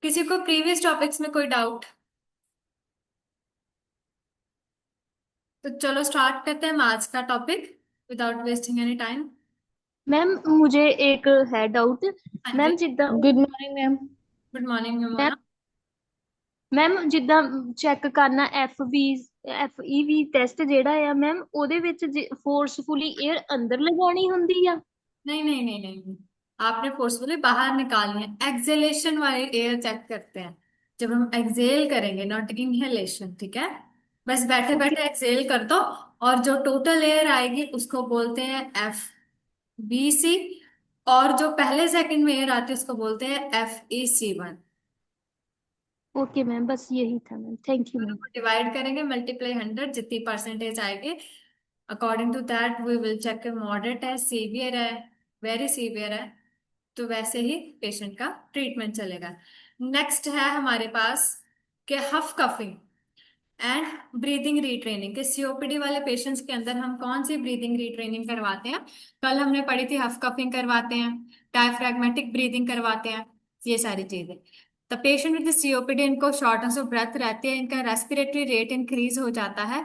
किसी को previous topics में कोई डाउट? तो चलो स्टार्ट करते हैं आज का topic without wasting any time. Ma'am मुझे एक है डाउट। हाँ जी। मैम जिद्दां good morning ma'am. Good morning ma'am Yamuna. Ma'am ਜਿੱਦਾਂ ਚੈੱਕ ਕਰਨਾ ਐਫ ਈ ਵੀ ਟੈਸਟ ਜਿਹੜਾ ਆ ਮੈਮ ਉਹਦੇ ਵਿੱਚ ਫੋਰਸਫੁਲੀ 에ਅਰ ਅੰਦਰ ਲਗਾਉਣੀ ਹੁੰਦੀ ਆ। नहीं नहीं नहीं नहीं नहीं। आपने फोर्सफुली बाहर निकालनी है, एक्सेलेशन वाली एयर चेक करते हैं जब हम एक्सेल करेंगे, नॉट इनहेलेशन। ठीक है, बस बैठे ओके। बैठे एक्सेल कर दो। और जो टोटल एयर आएगी उसको बोलते हैं FBC। और जो पहले सेकंड में एयर आती है उसको बोलते हैं FEC1। ओके मैम बस यही था मैम, थैंक यू दोनों मैम। को डिवाइड करेंगे, मल्टीप्लाई 100, जितनी परसेंटेज आएगी according to that we will check moderate है, सीवियर है, वेरी सीवियर है। तो वैसे ही पेशेंट का ट्रीटमेंट चलेगा। नेक्स्ट है हमारे पास कि huff coughing and breathing retraining. के सीओपीडी वाले पेशेंट्स के अंदर हम कौन सी ब्रीदिंग रीट्रेनिंग करवाते हैं? कल हमने पढ़ी थी, हफ कफिंग करवाते हैं, डायफ्रैग्मेटिक ब्रीदिंग करवाते हैं, ये सारी चीजें। द पेशेंट विद सीओपीडी, इनको शॉर्टनेस ऑफ ब्रेथ रहती है, इनका रेस्पिरेटरी रेट इंक्रीज हो जाता है।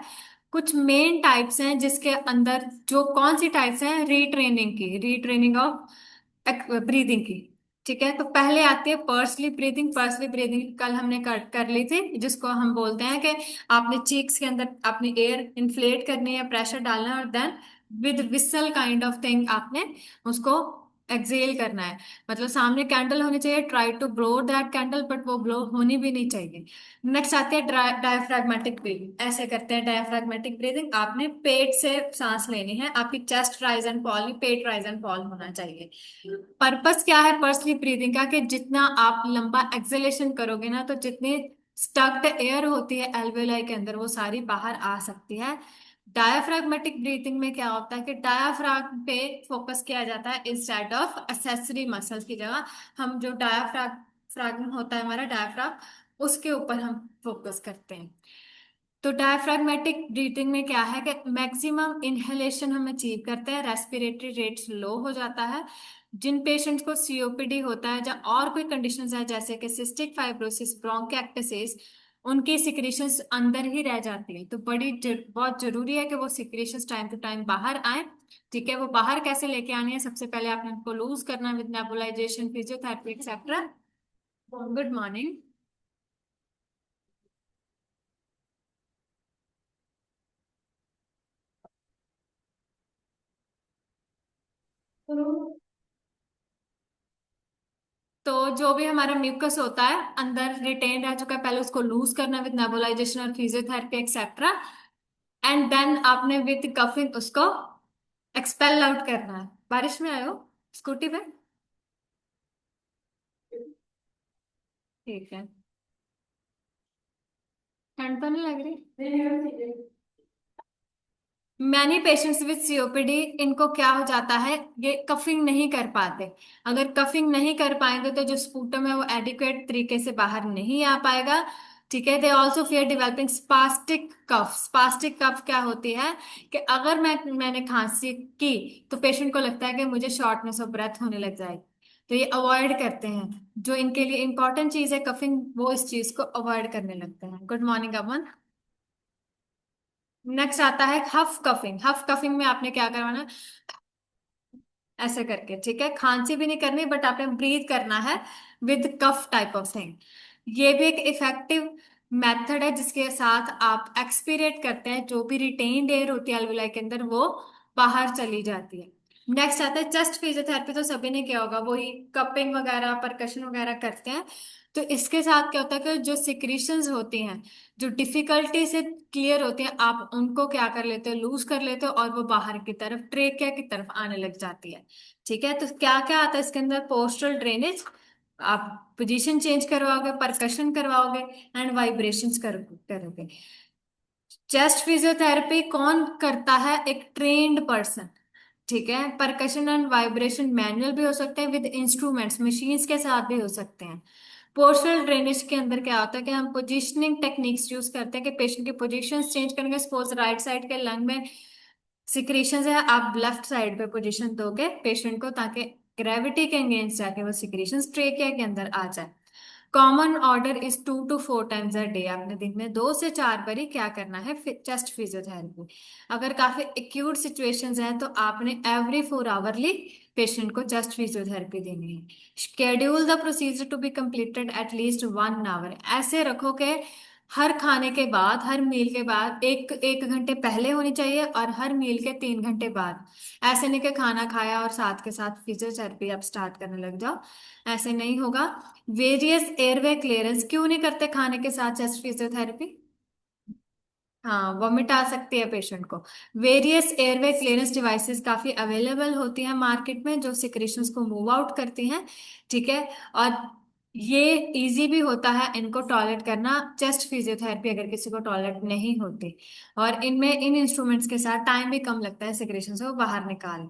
कुछ मेन टाइप्स हैं जिसके अंदर, जो कौन सी टाइप्स हैं? रीट्रेनिंग की, रीट्रेनिंग ऑफ ब्रीदिंग की। ठीक है, तो पहले आती है पर्सली ब्रीदिंग। पर्सली ब्रीदिंग कल हमने कर ली थी, जिसको हम बोलते हैं कि आपने चीक्स के अंदर अपनी एयर इन्फ्लेट करनी है, प्रेशर डालना है, और then with whistle kind of thing आपने उसको एक्सेल करना है। मतलब सामने कैंडल होनी चाहिए, try to blow that candle, but वो ब्लो होनी भी नहीं चाहिए। नेक्स्ट आती है डायफ्रैग्मेटिक ब्रीदिंग। ऐसे करते हैं डायफ्रैग्मेटिक ब्रीदिंग, आपने पेट से सांस लेनी है, आपकी चेस्ट राइज एंड फॉल नहीं, पेट राइज एंड फॉल होना चाहिए। पर्पस क्या है पर्सली ब्रीदिंग का? कि जितना आप लंबा एक्सेलेशन करोगे ना, तो जितनी स्टक्ड एयर होती है एल्वेलाई के अंदर वो सारी बाहर आ सकती है। डायाफ्रागमेटिक ब्रीथिंग में क्या होता है कि डायाफ्राम पे फोकस किया जाता है इंस्टेड ऑफ एक्सेसरी मसल्स की जगह। हम जो डायाफ्राम होता है हमारा डायाफ्राम, उसके ऊपर हम फोकस करते हैं। तो डायफ्रैग्मेटिक ब्रीथिंग में क्या है कि मैक्सिमम इनहेलेशन हम अचीव करते हैं, रेस्पिरेटरी रेट लो हो जाता है। जिन पेशेंट्स को सीओपीडी होता है या और कोई कंडीशंस है जैसे कि सिस्टिक फाइब्रोसिस, ब्रोंकिएक्टिस, उनकी सिक्रीशंस अंदर ही रह जाती है। तो बहुत जरूरी है कि वो सिक्रीशंस टाइम टू टाइम बाहर आए। ठीक है, वो बाहर कैसे लेके आनी है? सबसे पहले आपने उनको लूज करना with nebulisation, physiotherapy etcetera. Good morning. तो जो भी हमारा म्यूकस होता है अंदर रिटेन रह चुका है, पहले उसको लूज करना विद नेबुलाइजेशन और फिजियोथेरेपी एक्सेट्रा। एंड देन आपने विद कफिंग उसको एक्सपेल आउट करना है। बारिश में आयो स्कूटी पे? ठीक है। ठंड तो नहीं लग रही? मैनी पेशेंट्स विद सीओपीडी, इनको क्या हो जाता है, ये कफिंग नहीं कर पाते। अगर कफिंग नहीं कर पाएंगे तो जो स्पूटम है वो एडिक्वेट तरीके से बाहर नहीं आ पाएगा। ठीक है, they also fear developing spastic cough. Spastic cough क्या होती है कि अगर मैंने खांसी की तो पेशेंट को लगता है कि मुझे शॉर्टनेस ऑफ ब्रेथ होने लग जाएगी। तो ये अवॉइड करते हैं, जो इनके लिए इंपॉर्टेंट चीज है कफिंग, वो इस चीज को अवॉइड करने लगते हैं। गुड मॉर्निंग अमन। नेक्स्ट आता है हफ कफिंग। हफ कफिंग में आपने क्या करवाना है? ऐसे करके, ठीक है, खांसी भी नहीं करनी बट आपने ब्रीथ करना है with cough type of thing. ये भी एक इफेक्टिव मेथड है जिसके साथ आप एक्सपीरिएट करते हैं, जो भी रिटेन्ड एयर होती है अल्विलाई के अंदर वो बाहर चली जाती है। नेक्स्ट आता है चेस्ट फिजियोथेरेपी। तो सभी ने क्या होगा, वही कपिंग वगैरह परकशन वगैरह करते हैं। तो इसके साथ क्या होता है कि जो सिक्रीशंस होती हैं, जो डिफिकल्टी से क्लियर होती हैं, आप उनको क्या कर लेते हो, लूज कर लेते हो, और वो बाहर की तरफ ट्रेकिया की तरफ आने लग जाती है। ठीक है, तो क्या क्या आता है इसके अंदर? पोस्टल ड्रेनेज, आप पोजीशन चेंज करवाओगे, परकशन करवाओगे, एंड वाइब्रेशंस करोगे। चेस्ट फिजियोथेरेपी कौन करता है? एक ट्रेन्ड पर्सन। ठीक है, परकशन एंड वाइब्रेशन मैनुअल भी हो सकते हैं, विद इंस्ट्रूमेंट्स मशीन्स के साथ भी हो सकते हैं। पोस्टल ड्रेनेज के अंदर क्या होता है कि हम पोजीशनिंग टेक्निक्स यूज करते हैं कि पेशेंट की पोजीशंस चेंज करेंगे। सपोज राइट साइड के लंग में सिक्रीशंस है, आप लेफ्ट साइड पे पोजीशन दोगे पेशेंट को, ताकि ग्रेविटी के अगेंस्ट जाके वो सिक्रीशंस ट्रेकिया के अंदर आ जाए। Common order is 2 to 4 times a day. आपने दिन में 2 से 4 बार ही क्या करना है, चेस्ट फिजियोथेरेपी। अगर काफी एक्यूट सिचुएशंस हैं तो आपने एवरी 4 आवरली पेशेंट को चेस्ट फिजियोथेरेपी देनी है। Schedule the procedure to be completed at least 1 hour. ऐसे रखो कि हर खाने के बाद, हर मील के बाद, एक एक घंटे पहले होनी चाहिए और हर मील के 3 घंटे बाद। ऐसे नहीं कि खाना खाया और साथ के साथ फिजियोथेरेपी आप स्टार्ट करने लग जाओ, ऐसे नहीं होगा। वेरियस एयरवे क्लियरेंस, क्यों नहीं करते खाने के साथ चेस्ट फिजियोथेरेपी? हाँ, वॉमिट आ सकती है पेशेंट को। वेरियस एयरवे क्लियरेंस डिवाइसेस काफी अवेलेबल होती हैं मार्केट में, जो सिक्रेशंस को मूव आउट करती हैं। ठीक है। और ये इजी भी होता है इनको टॉयलेट करना, चेस्ट फिजियोथेरेपी अगर किसी को टॉयलेट नहीं होती। और इनमें इन इंस्ट्रूमेंट्स के साथ टाइम भी कम लगता है सिक्रेशंस को बाहर निकाल।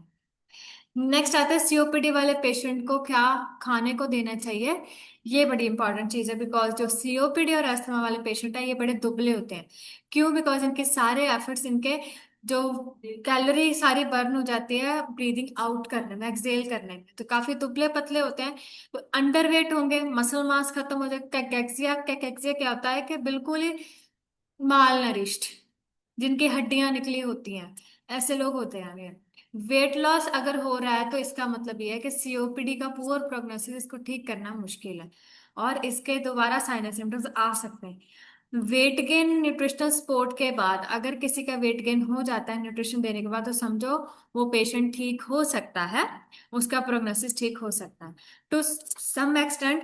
नेक्स्ट आता है सीओपीडी वाले पेशेंट को क्या खाने को देना चाहिए। ये बड़ी इंपॉर्टेंट चीज है, बिकॉज जो सीओपीडी और अस्थमा वाले पेशेंट है ये बड़े दुबले होते हैं। क्यों? बिकॉज इनके सारे एफर्ट्स, इनके जो कैलोरी सारी बर्न हो जाती है ब्रीदिंग आउट करने में, एक्सहेल करने में, तो काफी दुबले पतले होते हैं। तो अंडरवेट होंगे, मसल मास खत्म हो जाए। कैकेक्सिया, कैकेक्सिया क्या होता है कि बिल्कुल ही माल नरिश्ड, जिनकी हड्डियां निकली होती हैं, ऐसे लोग होते हैं। वेट लॉस अगर हो रहा है तो इसका मतलब ये है कि सीओपीडी का पुअर प्रोग्नोसिस, इसको ठीक करना मुश्किल है और इसके दोबारा साइनस सिम्टम्स आ सकते हैं। वेट गेन न्यूट्रिशनल सपोर्ट के बाद, अगर किसी का वेट गेन हो जाता है न्यूट्रिशन देने के बाद, तो समझो वो पेशेंट ठीक हो सकता है, उसका प्रोग्नोसिस ठीक हो सकता है to some extent.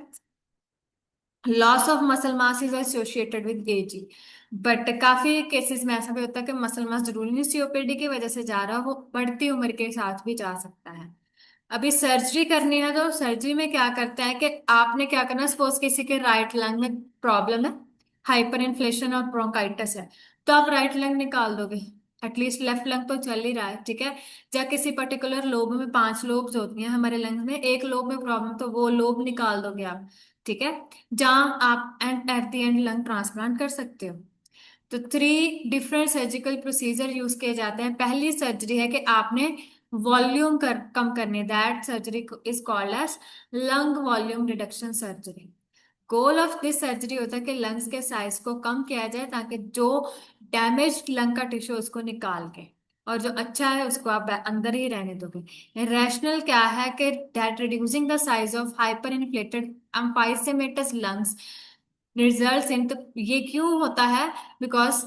Loss of muscle mass is associated with ageing, but काफी केसेस में ऐसा भी होता है कि मसल मास जरूरी नहीं सीओपीडी की वजह से जा रहा, वो बढ़ती उम्र के साथ भी जा सकता है। अभी सर्जरी करनी है तो सर्जरी में क्या करते हैं कि आपने क्या करना, सपोज किसी के राइट लंग में प्रॉब्लम है, हाइपर इन्फ्लेशन और ब्रोंकाइटिस है, तो आप राइट लंग निकाल दोगे। एटलीस्ट लेफ्ट लंग तो चल ही रहा है, ठीक है। या किसी पर्टिकुलर लोब में 5 लोब्स होती हैं हमारे लंग में, एक लोब में प्रॉब्लम तो वो लोब निकाल दोगे आप। ठीक है। जहां आप and at the end lung transplant कर सकते हो। तो 3 डिफरेंट सर्जिकल प्रोसीजर यूज किए जाते हैं। पहली सर्जरी है कि आपने वॉल्यूम कम करनी, that surgery is called as lung volume reduction surgery. Goal of this surgery होता है कि लंग्स के साइज को कम किया जाए, ताकि जो डैमेज लंग का टिश्यू उसको निकाल के, और जो अच्छा है उसको आप अंदर ही रहने दोगे। रैशनल क्या है कि that reducing the size of hyper inflated emphysematous lungs results in, तो ये क्यों होता है? बिकॉज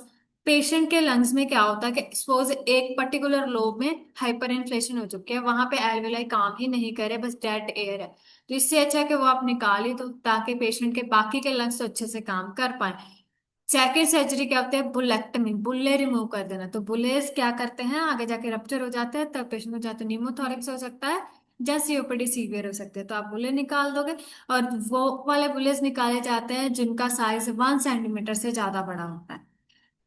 पेशेंट के लंग्स में क्या होता है कि सपोज एक पर्टिकुलर लोब में हाइपर इन्फ्लेशन हो चुकी है, वहां पे एल्वेलाई काम ही नहीं करे, बस डेड एयर है। तो इससे अच्छा है कि वो आप निकाल ही तो, ताकि पेशेंट के बाकी के लंग्स तो अच्छे से काम कर पाए। सेकेंड सर्जरी क्या होता है? बुलेक्टमी, बुल्ले रिमूव कर देना। तो बुल्ले क्या करते हैं, आगे जाके रप्चर हो जाता है, तब पेशेंट को जाते निमोथोरिक्स हो सकता है, या सीओपीडी सीवियर हो सकते हैं, तो आप बुल्ले निकाल दोगे। और वो वाले बुलेस निकाले जाते हैं जिनका साइज 1 सेंटीमीटर से ज्यादा बड़ा होता है।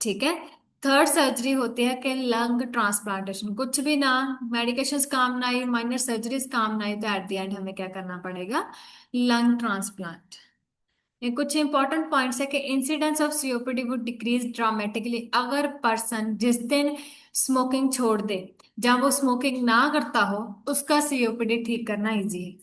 ठीक है। थर्ड सर्जरी होती है कि लंग ट्रांसप्लांटेशन। कुछ भी ना, मेडिकेशंस काम ना आई, माइनर सर्जरीज काम ना आई, तो एट द एंड हमें क्या करना पड़ेगा? Lung transplant. ये कुछ इंपॉर्टेंट पॉइंट्स है कि incidence of COPD would decrease dramatically अगर पर्सन जिस दिन स्मोकिंग छोड़ दे, जहां वो स्मोकिंग ना करता हो, उसका सीओपीडी ठीक करना इजी है।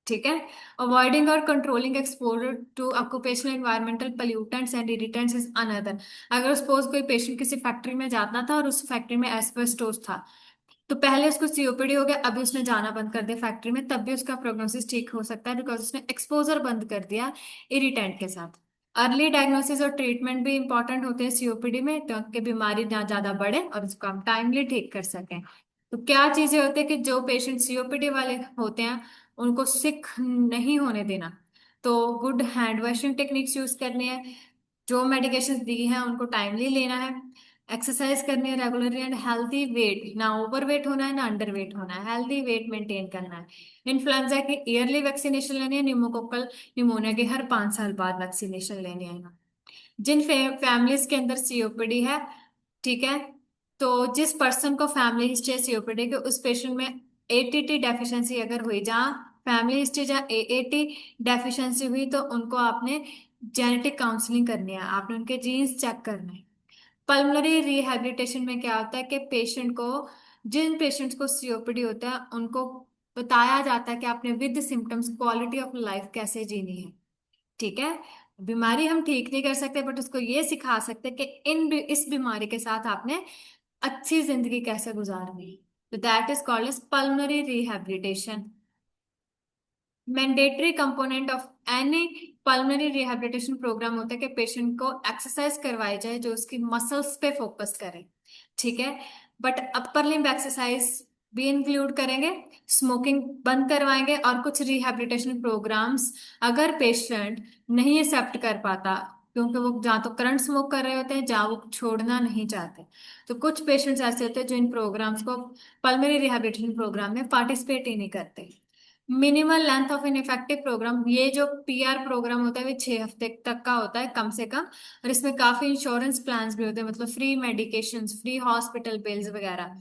ठीक है। अवॉइडिंग और controlling exposure to occupational environmental pollutants and irritants is another. अगर सपोज कोई पेशेंट किसी फैक्ट्री में जाता था और उस फैक्ट्री में एस्बेस्टोस था, तो पहले उसको सीओपीडी हो गया, अभी उसने जाना बंद कर दिया फैक्ट्री में, तब भी उसका प्रोग्नोसिस ठीक हो सकता है, बिकॉज उसने एक्सपोजर बंद कर दिया इरिटेंट के साथ। अर्ली डायग्नोसिस और ट्रीटमेंट भी इंपॉर्टेंट होते हैं सीओपीडी में, ताकि बीमारी ना ज्यादा बढ़े और उसको हम टाइमली ठीक कर सकें। तो क्या चीजें होती है कि जो पेशेंट सीओपीडी वाले होते हैं उनको सिक नहीं होने देना। तो good hand washing techniques use करनी है, जो मेडिकेशन दी हैं उनको टाइमली लेना है, एक्सरसाइज करनी है रेगुलरली, एंड हेल्थी वेट, ना ओवर वेट होना है ना अंडर वेट होना है, हेल्थी वेट मेंटेन करना है। इन्फ्लुएंजा की ईयरली वैक्सीनेशन लेनी है, निमोकोकल निमोनिया की हर 5 साल बाद वैक्सीनेशन लेनी है। जिन फैमिलीज के अंदर सीओपीडी है, ठीक है, तो जिस पर्सन को फैमिली हिस्ट्री है सीओपीडी के, उस पेशेंट में एटीटी डेफिशिएंसी अगर हुई, जहाँ फैमिली हिस्ट्री जहाँ एएटी डेफिशिएंसी हुई, तो उनको आपने जेनेटिक काउंसलिंग करनी है, आपने उनके जीन्स चेक करना है। पल्मोनरी रिहैबिलिटेशन में क्या होता है कि पेशेंट को, जिन पेशेंट्स को सीओपीडी होता है उनको बताया जाता है कि आपने with symptoms quality of life कैसे जीनी है। ठीक है। बीमारी हम ठीक नहीं कर सकते, बट उसको ये सिखा सकते कि इस बीमारी के साथ आपने अच्छी जिंदगी कैसे गुजारनी है। तो that is called as pulmonary rehabilitation. Mandatory component of any pulmonary rehabilitation programme होता है कि पेशेंट को एक्सरसाइज करवाई जाए जो उसकी मसल्स पे फोकस करे। ठीक है। बट अपर लिम्ब एक्सरसाइज भी इंक्लूड करेंगे, स्मोकिंग बंद करवाएंगे, और कुछ रिहैबिलिटेशन प्रोग्राम्स अगर पेशेंट नहीं एक्सेप्ट कर पाता, क्योंकि वो जहाँ तो करंट स्मोक कर रहे होते हैं, जहाँ वो छोड़ना नहीं चाहते, तो कुछ पेशेंट्स ऐसे होते हैं जो इन प्रोग्राम्स को, पल्मोनरी रिहैबिलिटेशन प्रोग्राम में पार्टिसिपेट ही नहीं करते। Minimal length of an effective programme, ये जो पीआर प्रोग्राम होता है वो 6 हफ्ते तक का होता है कम से कम, और इसमें काफी इंश्योरेंस प्लान्स भी होते हैं, मतलब free medications, free hospital bills वगैरह।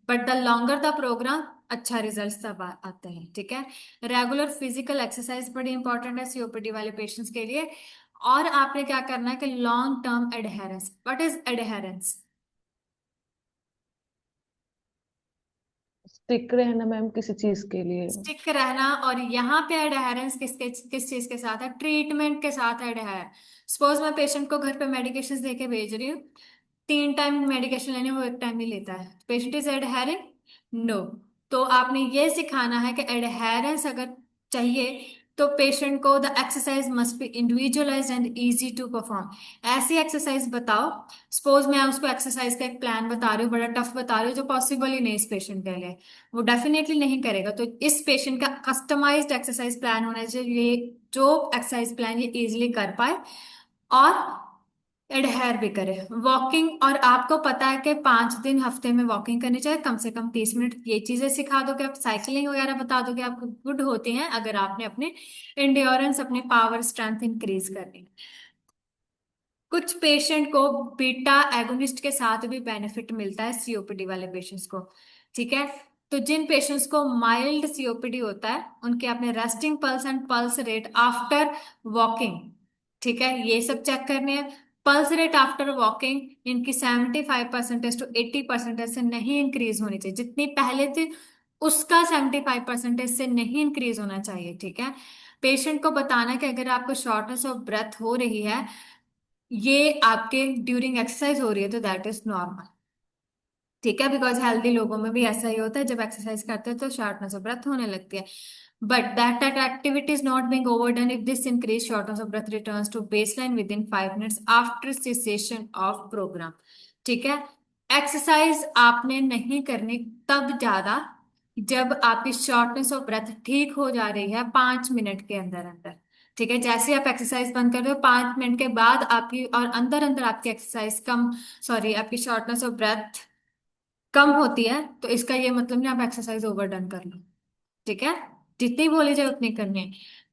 But the longer the program, अच्छा रिजल्ट तब आते हैं। ठीक है। रेगुलर फिजिकल एक्सरसाइज बड़ी इंपॉर्टेंट है सीओपीडी वाले पेशेंट्स के लिए। और आपने क्या करना है कि long term adherence. What is adherence? Stick रहना मैम किसी चीज के लिए। स्टिक रहना। और यहाँ पे एडहेरेंस किस चीज के साथ है? ट्रीटमेंट के साथ एडहेर। सपोज मैं पेशेंट को घर पे मेडिकेशन दे के भेज रही हूँ, 3 टाइम मेडिकेशन लेने, वो 1 टाइम ही लेता है, पेशेंट इज एडहेरिंग? नो। तो आपने ये सिखाना है कि एडहेरेंस अगर चाहिए तो पेशेंट को the exercise must be individualised and easy to perform. ऐसी एक्सरसाइज बताओ। सपोज मैं उसको एक्सरसाइज का एक प्लान बता रही हूँ, बड़ा टफ बता रही हूँ, जो पॉसिबल ही नहीं इस पेशेंट के लिए, वो डेफिनेटली नहीं करेगा। तो इस पेशेंट का कस्टमाइज्ड एक्सरसाइज प्लान होना चाहिए, जो एक्सरसाइज प्लान ये इजीली कर पाए और एडहेर भी करे। वॉकिंग, और आपको पता है कि 5 दिन हफ्ते में वॉकिंग करनी चाहिए, कम से कम 30 मिनट। ये चीजें सिखा दो कि आप साइकिलिंग वगैरह बता दो कि आपको गुड होती हैं अगर आपने अपने इंड्योरेंस, अपनी पावर स्ट्रेंथ इंक्रीज करनी है। कुछ पेशेंट को बीटा एगोनिस्ट के साथ भी बेनिफिट मिलता है सीओपीडी वाले पेशेंट्स को। ठीक है। तो जिन पेशेंट्स को माइल्ड सीओपीडी होता है उनके अपने resting pulse and pulse rate after walking, ठीक है, ये सब चेक करने हैं। पल्स रेट आफ्टर वॉकिंग इनकी 75% टू 80% से नहीं इंक्रीज होनी चाहिए, जितनी पहले थी उसका 75% से नहीं इंक्रीज होना चाहिए। ठीक है। पेशेंट को बताना कि अगर आपको शॉर्टनेस ऑफ ब्रेथ हो रही है, ये आपके ड्यूरिंग एक्सरसाइज हो रही है, तो दैट इज नॉर्मल। ठीक है। बिकॉज हेल्दी लोगों में भी ऐसा ही होता है, जब एक्सरसाइज करते हैं तो शॉर्टनेस ऑफ ब्रेथ होने लगती है। But that activity is not being overdone if this increase shortness of breath returns to baseline within 5 minutes after cessation of programme. ठीक है। एक्सरसाइज आपने नहीं करनी तब ज्यादा जब आपकी शॉर्टनेस ऑफ ब्रेथ ठीक हो जा रही है 5 मिनट के अंदर अंदर। ठीक है। जैसे ही आप एक्सरसाइज बंद कर दो 5 मिनट के बाद आपकी, और अंदर अंदर आपकी एक्सरसाइज कम, सॉरी, आपकी शॉर्टनेस ऑफ ब्रेथ कम होती है, तो इसका ये मतलब नहीं आप एक्सरसाइज ओवरडन कर लो। ठीक है। जितनी बोली जाए उतनी करनी है।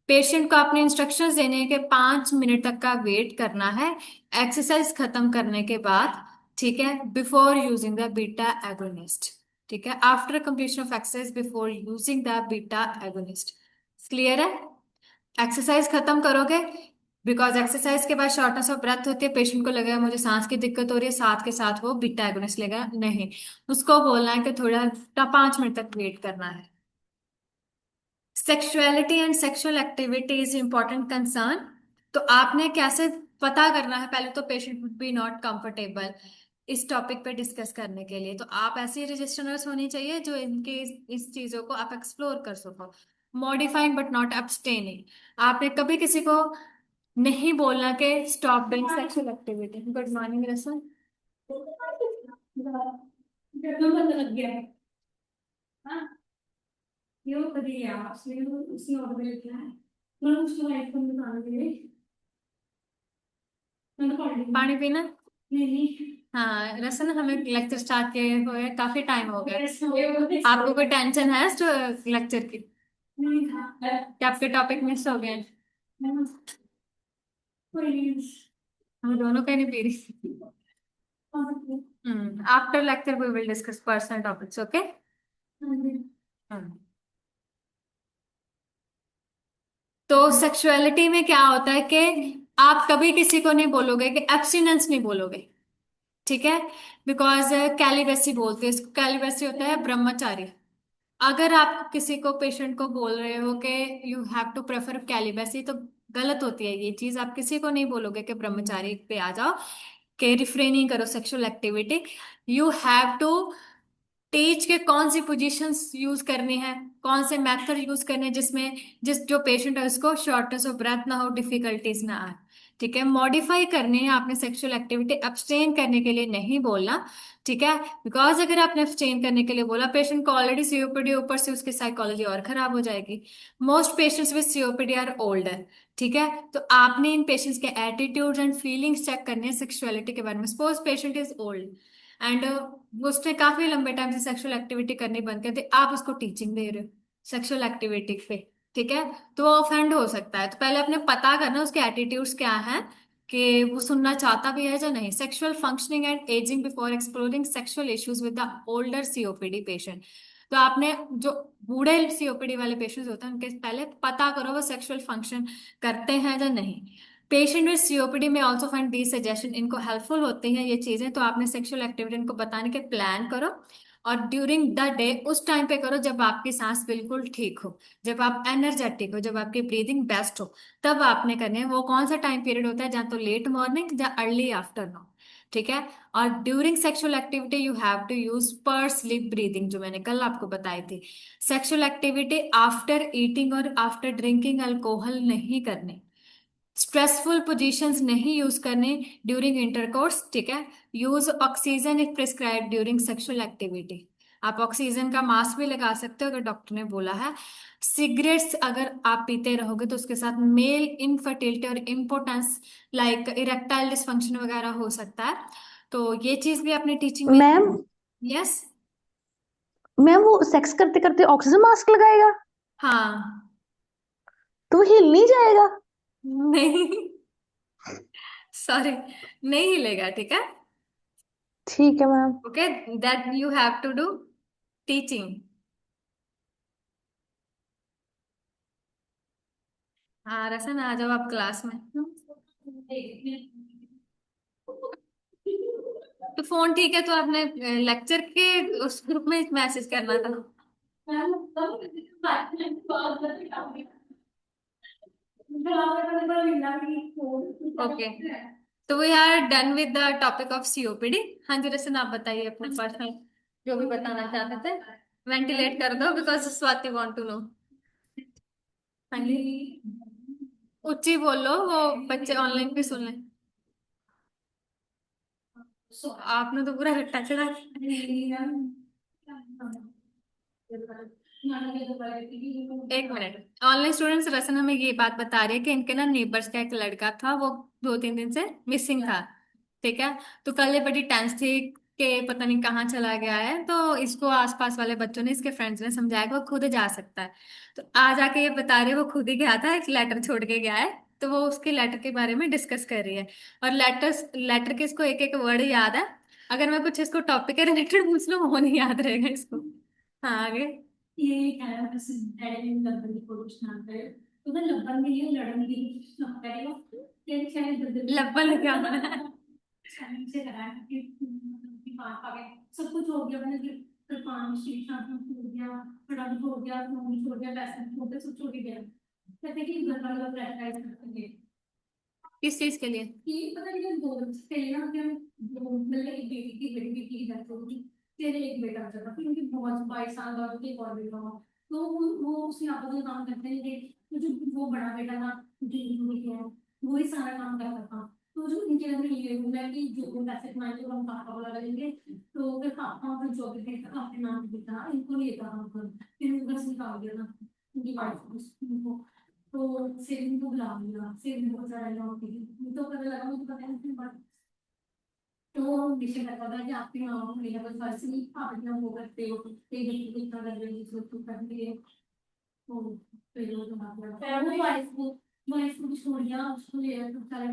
पेशेंट को आपने इंस्ट्रक्शंस देने हैं कि 5 मिनट तक का वेट करना है एक्सरसाइज खत्म करने के बाद। ठीक है। Before using the beta agonist. ठीक है। After completion of exercise before using the beta agonist. Clear है? एक्सरसाइज खत्म करोगे, बिकॉज एक्सरसाइज के बाद शॉर्टनेस ऑफ ब्रेथ होती है, पेशेंट को लगेगा मुझे सांस की दिक्कत हो रही है, साथ के साथ वो बीटा एगोनिस्ट लेगा, नहीं, उसको बोलना है कि थोड़ा 5 मिनट तक वेट करना है। Sexuality and sexual activity is important concern. तो आपने कैसे पता करना है? पहले तो patient would be not comfortable इस टॉपिक पे डिस्कस करने के लिए, तो आप ऐसी रजिस्टर नर्स होनी चाहिए जो इनके इस चीजों को आप एक्सप्लोर कर सको। Modifying but not abstaining। आपने कभी किसी को नहीं बोलना कि stop doing sexual activity. Good morning रसन। लग गया है। हाँ, ये वो करी है आपसे, उसी ऑर्डर में लिखना है। मैं उसको लाइट को निकाल के पानी पीना। नहीं। हाँ रसन, हमें लेक्चर स्टार्ट किए हुए काफी टाइम हो गया। आपको कोई टेंशन है लेक्चर की? क्या आपके टॉपिक मिस हो गए? हम दोनों का नहीं पी रही। After lecture we will discuss personal topics, okay? तो सेक्सुअलिटी में क्या होता है कि आप कभी किसी को नहीं बोलोगे कि एब्सटिनेंस नहीं बोलोगे। ठीक है। बिकॉज कैलिबेसी बोलते हैं इसको, कैलिबेसी होता है ब्रह्मचारी। अगर आप किसी को, पेशेंट को बोल रहे हो कि यू हैव टू प्रेफर कैलिबेसी, तो गलत होती है ये चीज। आप किसी को नहीं बोलोगे कि ब्रह्मचारी पे आ जाओ, कि रिफ्रेनिंग करो sexual activity. You have to teach के कौन सी पोजीशंस यूज करनी है, कौन से मेथड यूज करने हैं, जिसमें जिस जो पेशेंट है उसको शॉर्टनेस ऑफ ब्रेथ ना हो, डिफिकल्टीज ना आए। ठीक है, मॉडिफाई करनी है आपने सेक्सुअल एक्टिविटी, अब्सटेन करने के लिए नहीं बोलना। ठीक है, बिकॉज अगर आपने अब्सटेन करने के लिए बोला, पेशेंट को ऑलरेडी सीओपीडी, ऊपर से उसकी साइकोलॉजी और खराब हो जाएगी। Most patients with COPD are older. ठीक है, तो आपने इन पेशेंट्स के एटीट्यूड्स एंड फीलिंग्स चेक करने हैं सेक्सुअलिटी के बारे में। Suppose patient is old and उसने काफी लंबे टाइम से सेक्सुअल एक्टिविटी करनी बंद कर दी, आप उसको टीचिंग दे रहे हो सेक्सुअल एक्टिविटी पे। ठीक है, तो वो ऑफेंड हो सकता है। तो पहले अपने पता करना उसके एटीट्यूड्स क्या हैं, कि वो सुनना चाहता भी है या नहीं। Sexual functioning and ageing before exploring sexual issues with the older COPD patient. तो आपने जो बूढ़े सीओपीडी वाले पेशेंट्स होते हैं उनके पहले पता करो वो सेक्सुअल फंक्शन करते हैं या नहीं। पेशेंट विद सीओपीडी में ऑल्सो फाइंड दी सजेशन, इनको हेल्पफुल होती हैं ये चीजें। तो आपने सेक्सुअल एक्टिविटी इनको बताने के प्लान करो, और ड्यूरिंग द डे उस टाइम पे करो जब आपकी सांस बिल्कुल ठीक हो, जब आप एनर्जेटिक हो, जब आपकी ब्रीदिंग बेस्ट हो, तब आपने करने हैं। वो कौन सा टाइम पीरियड होता है, जहाँ तो लेट मॉर्निंग या अर्ली आफ्टरनून। ठीक है, और during sexual activity you have to use pursed lip breathing, जो मैंने कल आपको बताई थी। सेक्सुअल एक्टिविटी आफ्टर ईटिंग और आफ्टर ड्रिंकिंग अल्कोहल नहीं करने। स्ट्रेसफुल पोजीशंस नहीं यूज करने ड्यूरिंग इंटरकोर्स। ठीक है, use oxygen if prescribe during sexual activity. आप ऑक्सीजन का मास्क भी लगा सकते हो अगर डॉक्टर ने बोला है। सिगरेट्स अगर आप पीते रहोगे तो उसके साथ मेल इनफर्टिलिटी और इम्पोर्टेंस लाइक इरेक्टाइल डिसफंक्शन वगैरह हो सकता है। तो ये चीज भी अपनी टीचिंग में। Ma'am yes. मैम वो सेक्स करते करते ऑक्सीजन मास्क लगाएगा हाँ। तो वो हिल नहीं जाएगा? नहीं, सॉरी, नहीं हिलेगा। ठीक है, ठीक है ma'am. Okay, that you have to do teaching. हाँ रसन, आ जाओ आप क्लास में। तो फोन ठीक है, तो आपने लेक्चर के उस ग्रुप में मैसेज करना था। ओके, तो we are done with the topic of COPD. हाँ जी रसन, आप बताइए अपने पर्सनल जो भी बताना चाहते थे। वेंटिलेट कर दो because Swati want to know. हाँ जी, ऊंची बोलो, वो बच्चे ऑनलाइन भी सुन लें। आपने तो पूरा रट्टा चढ़ा दिया। एक मिनट, ऑनलाइन स्टूडेंट्स रसन हमें ये बात बता रही है कि इनके ना नेबर्स का एक लड़का था, वो 2-3 दिन से मिसिंग था। ठीक है, तो कल ये बड़ी टेंस थी कि पता नहीं कहाँ चला गया है। तो इसको आसपास वाले बच्चों ने, इसके फ्रेंड्स ने समझाया कि वो खुद जा सकता है। तो आज आके ये बता रहे वो खुद ही गया था, एक लेटर छोड़ के गया है। तो वो उसके लेटर के बारे में डिस्कस कर रही है। और लेटर के इसको एक एक वर्ड याद है। अगर मैं कुछ इसको टॉपिक के रिलेटेड पूछ लूँ वो नहीं याद रहेगा इसको। हाँ आगे। ये है बस एडिटिंग लब्बन की कोशिश ना करे, तो मैं लब्बन के लिए लड़न की कोशिश ना करेगा। ये शायद लब्बन क्या होना है, शायद से करा है कि बात आ गए, सब कुछ हो गया। मैंने फिर पानी शीट हो गया, फटाफट हो गया, फोन छोड़ गया, पैसे हो गए, सब छोड़ गया। कहते हैं कि घर वालों को प्रैक्टिस करते हैं किस चीज के लिए, कि पता नहीं दो पहले ना कि हम मतलब एक बेटी की डेथ हो गई, तेरे एक बेटा चला, फिर उनकी बहुत 22 साल बाद एक और बेटा हुआ। तो वो उसने आपस में काम करते हैं कि तो जो वो बड़ा बेटा था जो किया वो ही सारा काम करता था। तो जो इनके अंदर ये हुआ है कि जो पैसे कमाएंगे वो हम पापा वाला करेंगे। तो फिर पापा फिर जो भी बेटा अपने नाम पे देता इनको नहीं देता काम कर, फिर उनको घर से निकाल दिया ना उनकी वाइफ। तो सेविंग को बुला लिया, सेविंग बहुत ज्यादा अमाउंट की, तो पता लगा मुझे पता नहीं फिर बात। तो विषय करता था कि आपके नाम को मेरा कोई फर्ज नहीं, आप इतना वो करते हो, एक व्यक्ति को इतना कर रहे हो तो कर दिए। तो फिर वो तो बात लगा वो वाइफ को भी छोड़ दिया, उसको ले आया तो सारे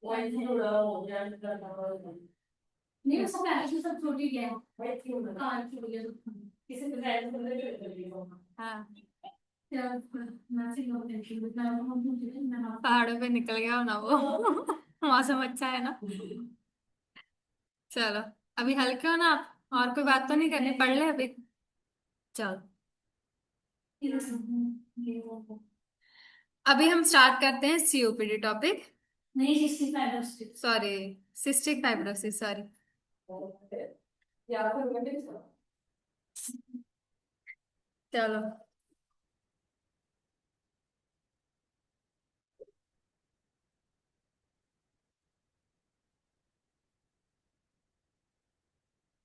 वाइफ थोड़ा हो गया नहीं, उसको पहले से सब छोड़ ही गया, कार छोड़ गया किसी को ड्राइव कर दिया। हाँ, पहाड़ों पे निकल गया ना वो। मौसम अच्छा है ना। चलो, अभी हल्के हो ना आप, और कोई बात तो नहीं करनी, पढ़ ले अभी। चलो, अभी हम स्टार्ट करते हैं सीओपीडी टॉपिक। नहीं, 65 सॉरी, सिस्टिक फाइब्रोसिस, सॉरी। चलो,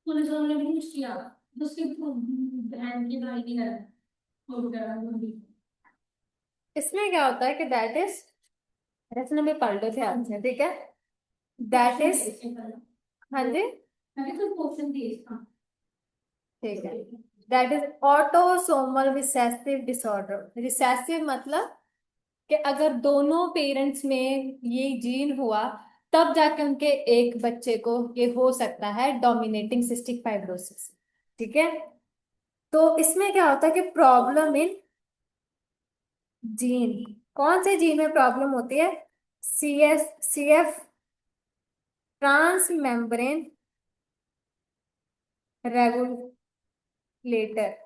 पुलिस वालों ने भी कुछ किया, तो उसके बहन की लड़ाई की तरह हो गया उनकी। इसमें क्या होता है कि दैट इज, रचना भी पढ़ लो ध्यान से, ठीक है। दैट इज, हाँ जी, मैंने तो क्वेश्चन दिए इसका। ठीक है। That is autosomal recessive disorder. Recessive मतलब कि अगर दोनों पेरेंट्स में ये जीन हुआ तब जाके उनके एक बच्चे को ये हो सकता है डोमिनेटिंग सिस्टिक फाइब्रोसिस, ठीक है। तो इसमें क्या होता है कि प्रॉब्लम इन जीन, कौन से जीन में प्रॉब्लम होती है? CF transmembrane regulator,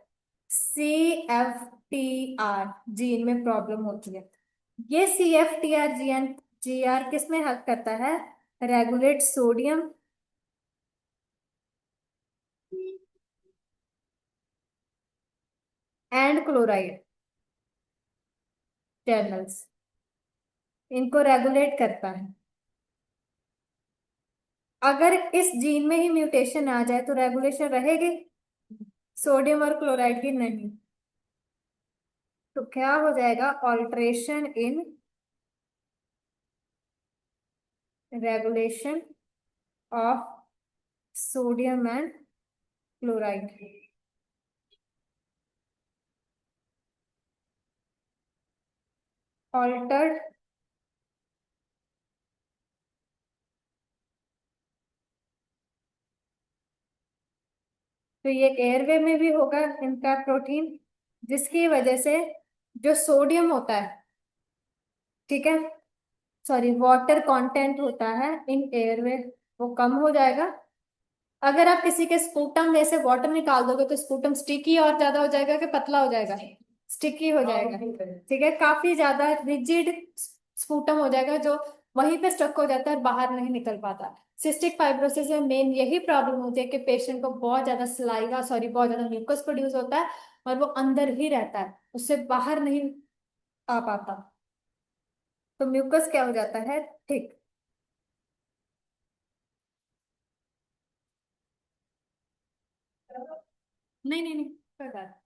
CFTR gene में प्रॉब्लम होती है। ये CFTR जीआर किस में हेल्प करता है? Regulate sodium and chloride channels, इनको रेगुलेट करता है। अगर इस जीन में ही म्यूटेशन आ जाए तो रेगुलेशन रहेगी, सोडियम और क्लोराइड की नहीं। तो क्या हो जाएगा? Alteration in regulation of sodium and chloride. Altered तो ये एयरवे में भी होगा इनका प्रोटीन, जिसकी वजह से जो सोडियम होता है, ठीक है, सॉरी, वाटर कंटेंट होता है इन एयरवे, वो कम हो जाएगा। अगर आप किसी के स्पूटम में से वाटर निकाल दोगे तो स्पूटम स्टिकी और ज्यादा हो जाएगा कि पतला हो जाएगा? स्टिकी हो जाएगा, ठीक है। काफी ज्यादा रिजिड स्पूटम हो जाएगा जो वहीं पे स्टक हो जाता है और बाहर नहीं निकल पाता। सिस्टिक फाइब्रोसिस में मेन यही प्रॉब्लम होती है कि पेशेंट को बहुत ज्यादा सलाइवा, सॉरी, बहुत ज्यादा म्यूकस प्रोड्यूस होता है और वो अंदर ही रहता है, उससे बाहर नहीं आ पाता। तो म्यूकस क्या हो जाता है? ठीक। नहीं नहीं नहीं, कोई बात।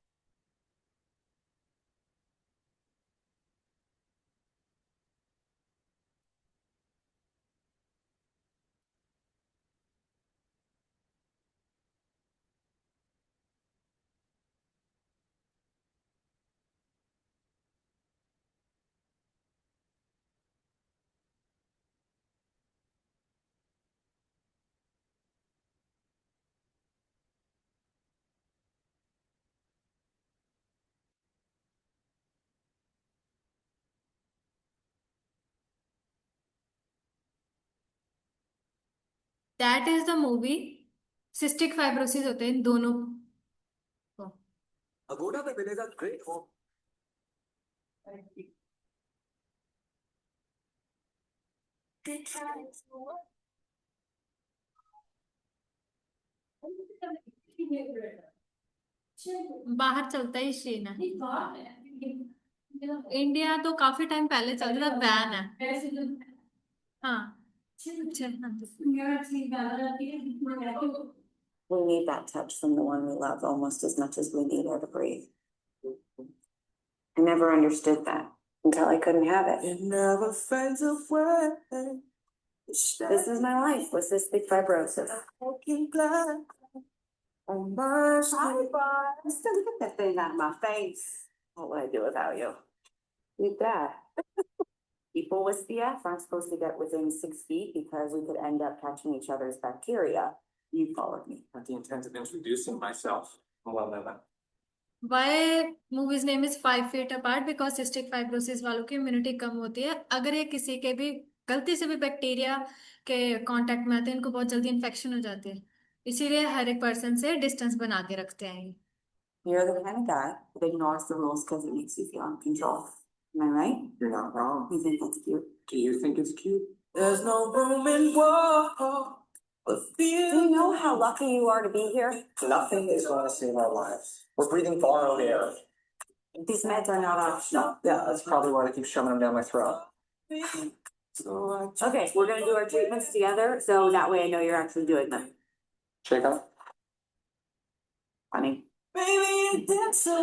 That is the movie. Cystic fibrosis होते हैं इन दोनों को। अगोड़ा में मिलेगा ग्रेट होम। बाहर चलता ही शीन है। इंडिया तो काफी टाइम पहले चल रहा, बैन है। हाँ, अच्छा, हाँ। We need that touch from the one we love almost as much as we need air to breathe. I never understood that until I couldn't have it. It never fades away. This is my life with cystic fibrosis. Walking black on my street. Still get that thing out of my face. What would I do without you? Eat that. People with CF aren't supposed to get within 6 feet because we could end up catching each other's bacteria. You followed me. At the intent of introducing myself. Well, no. Why movies name is 5 feet apart? Because cystic fibrosis वालों की immunity कम होती है। अगर ये किसी के भी गलती से भी बैक्टीरिया के कांटेक्ट में आते हैं, इनको बहुत जल्दी इन्फेक्शन हो जाती है, इसीलिए हर एक पर्सन से डिस्टेंस बना के रखते हैं ये। You're the kind of guy that ignores the rules because it makes you feel in control. Am I right? You're not wrong. You think that's cute? Do you think it's cute? There's no room in war. But Do you know how lucky you are to be here? nothing is going to save our lives. We're breathing borrowed air. These meds are not optional. Yeah, that's probably why they keep shoving them down my throat. So Okay, we're gonna do our treatments together, so that way I know you're actually doing them. check out. Funny. Baby, you did so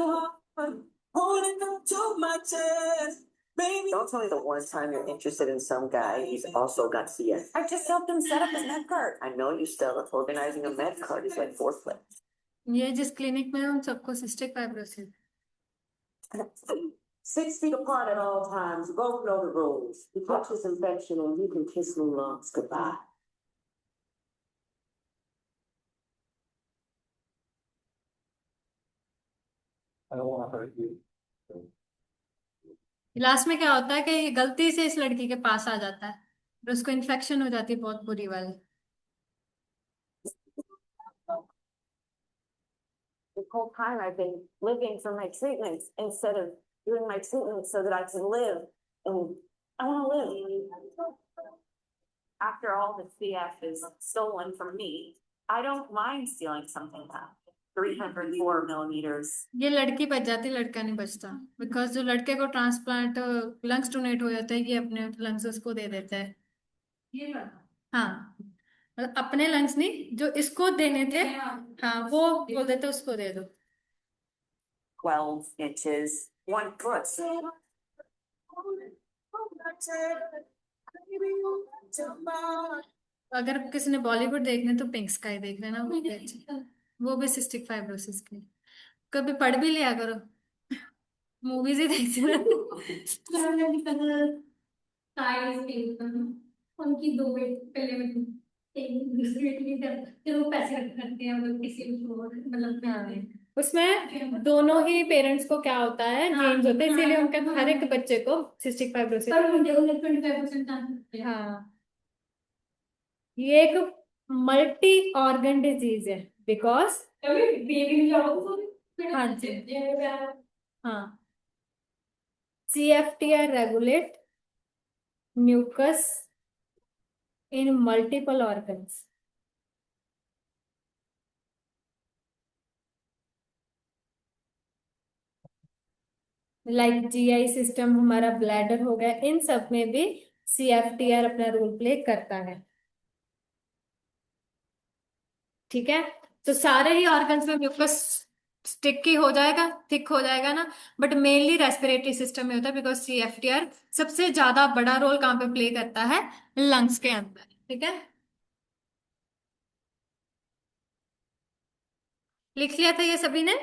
hard, holding on to my chest. Baby. Don't tell me the one time you're interested in some guy, he's also got CS. I just helped him set up his med card. I know you still organizing a med card is like foreplay. ये जिस clinic में है उन सबको cystic fibrosis 6 feet apart at all times. You both know the rules. You catch this infection and you can kiss me lungs goodbye. I don't want to hurt you. Last में क्या होता है कि ये गलती से इस लड़की के पास आ जाता है और उसको इन्फेक्शन हो जाती है बहुत बुरी वाली। This whole time I've been living for my treatments instead of doing my treatments so that I can live. And I want to live. After all the CF is stolen from me, I don't mind stealing something back. 304 millimeters. ये लड़की बच जाती, लड़का नहीं बचता, because जो लड़के को ट्रांसप्लांट लंग्स डोनेट हो जाता है ये अपने लंग्स उसको दे देता है। ये वाला। हाँ, मतलब अपने लंग्स नहीं, जो इसको देने थे हाँ वो बोल देते उसको दे दो। 12 inches, 1 foot. अगर किसी ने बॉलीवुड देखना है तो पिंक स्काई देख लेना, वो भी अच्छा, वो भी सिस्टिक फाइब्रोसिस के। कभी पढ़ भी लिया करो, मूवीज ही देखते रहो। उनकी 2 बेट पहले में एक दूसरी बेटी की तरफ फिर वो पैसे रखते हैं मतलब किसी को मतलब उसमें दोनों ही पेरेंट्स को क्या होता है, जीन्स होते हैं, इसीलिए उनका हर एक बच्चे को सिस्टिक फाइब्रोसिस। पर मुझे 25% चांस हाँ, ये एक मल्टी ऑर्गन डिजीज है बिकॉज कभी बेबी में जाओ तो हाँ जी हाँ, CFTR regulate mucus in multiple organs. Like GI system, हमारा ब्लैडर हो गया, इन सब में भी CFTR अपना रोल प्ले करता है। ठीक है, तो सारे ही ऑर्गन्स में म्यूकस स्टिकी हो जाएगा, थिक हो जाएगा ना, बट मेनली रेस्पिरेटरी सिस्टम में होता है बिकॉज CFTR सबसे ज्यादा बड़ा रोल कहाँ पे प्ले करता है, लंग्स के अंदर। ठीक है, लिख लिया था ये सभी ने?